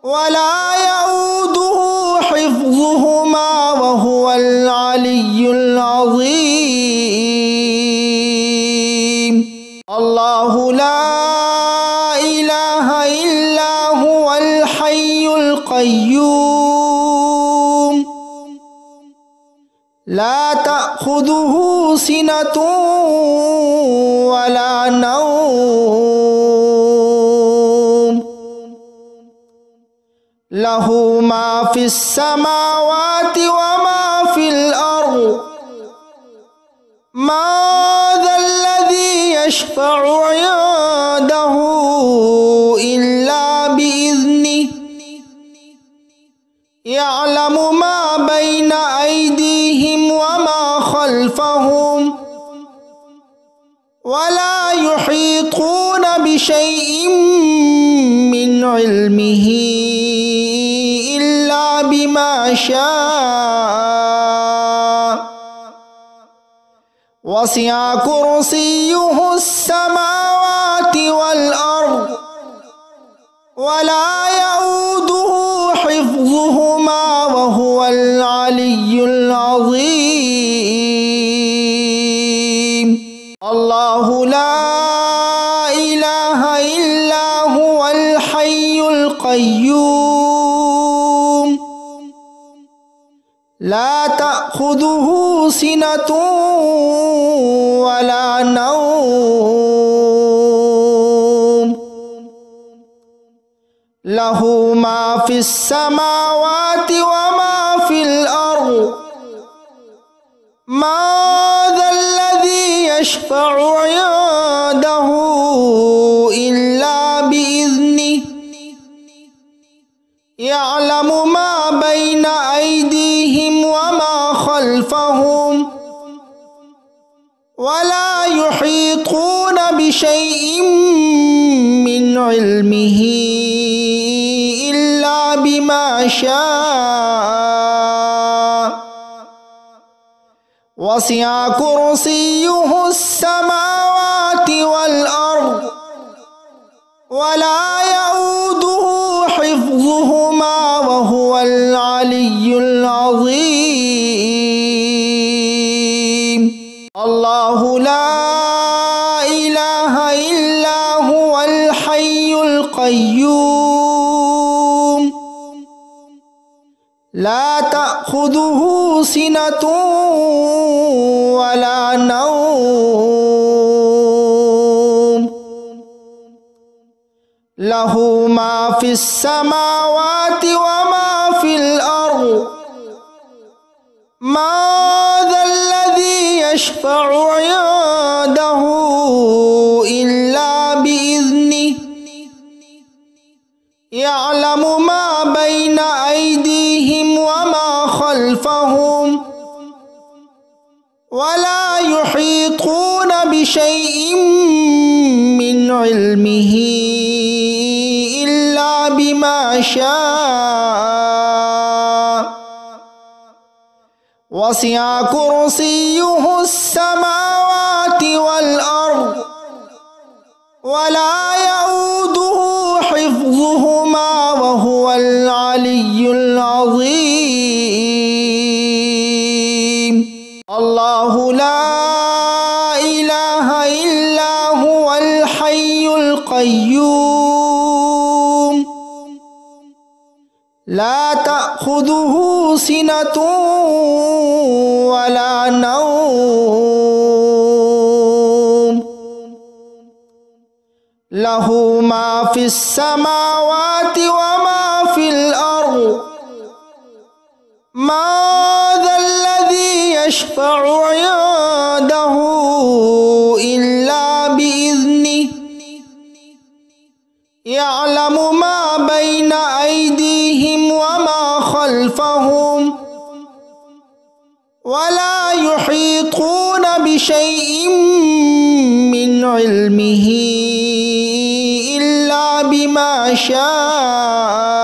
[SPEAKER 1] ولا يؤوده حفظهما وهو العلي العظيم الله لا إله إلا هو الحي القيوم لا تأخذه سنة ولا نوم له ما في السماوات وما في الأرض ما ذا الذي يشفع عنده إلا بإذنه يعلم ما بين أيديهم وما خلفهم ولا يحيطون بشيء من علمه إلا بما شاء وسع كرسيه السماوات والأرض ولا يؤوده حفظهما وهو العلي العظيم الله لا إله إلا هو الحي القيوم لا تأخذه سنة ولا نوم له ما في السماوات وما في الأرض ما ذا الذي يشفع عنده إلا بإذنه يعلم ما بين أيديهم وما خلفهم ولا يحيطون بشيء من علمه إلا بما شاء وسع كرسيه السماوات والأرض ولا يؤوده حفظهما وهو العلي العظيم الله لا إله إلا هو الحي القيوم لا تأخذه سنة ولا نوم له ما في السماوات وما في الأرض ما ذا الذي يشفع عنده إلا بإذنه يعلم ما بين أيديهم وما خلفهم ولا يحيطون بشيء من علمه إلا بما شاء وسع كرسيه السماوات والأرض ولا يؤوده حفظهما وهو العلي العظيم الله لا إله إلا هو الحي القيوم لا تأخذه سنة ولا نوم له ما في السماوات وما في الأرض ما ذا الذي يشفع عنده إلا بإذنه يعلم ما بين أيديهم وما خلفهم ولا يحيطون بشيء من علمه إلا بما شاء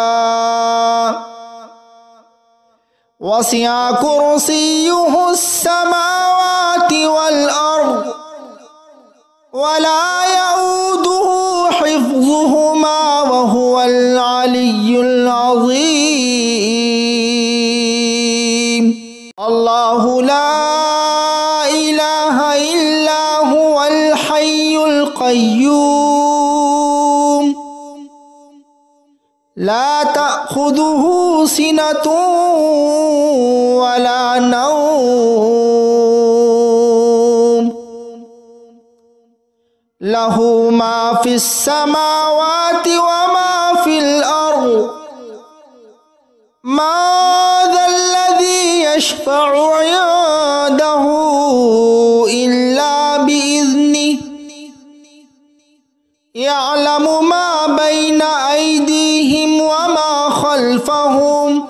[SPEAKER 1] وسع كرسيه السماوات والأرض ولا يؤوده حفظهما وهو العلي العظيم الله لا إله إلا هو الحي القيوم لا تأخذه سنة ولا نوم له ما في السماوات وما في الأرض ما ذا الذي يشفع عنده إلا بإذنه يعلم ما بين أيديهم وما خلفهم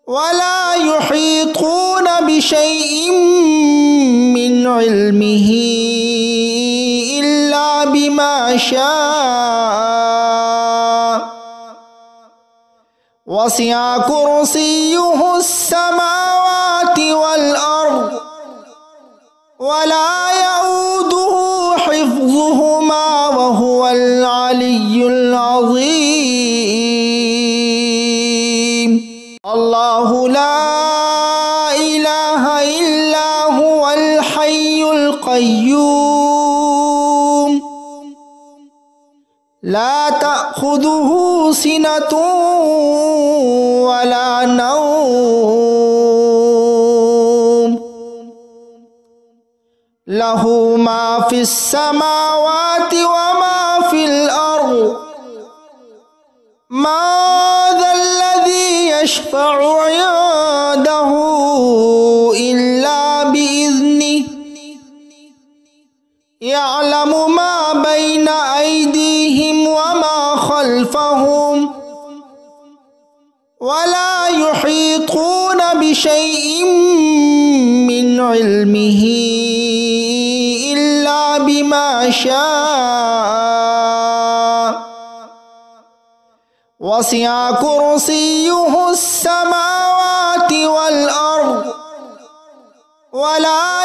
[SPEAKER 1] ولا يحيطون بشيء من علمه إلا بما شاء وسع كرسيه السماوات والأرض ولا يؤوده حفظهما وهو العلي العظيم الله لا إله إلا هو الحي القيوم لا تأخذه سنة ولا نوم له ما في السماوات وما في الأرض ما ذا الذي يشفع عنده إلا بإذنه يعلم ما بين أيديهم وما خلفهم ولا يحيطون بشيء من علمه إلا بما شاء وسع كرسيه السماوات والأرض ولا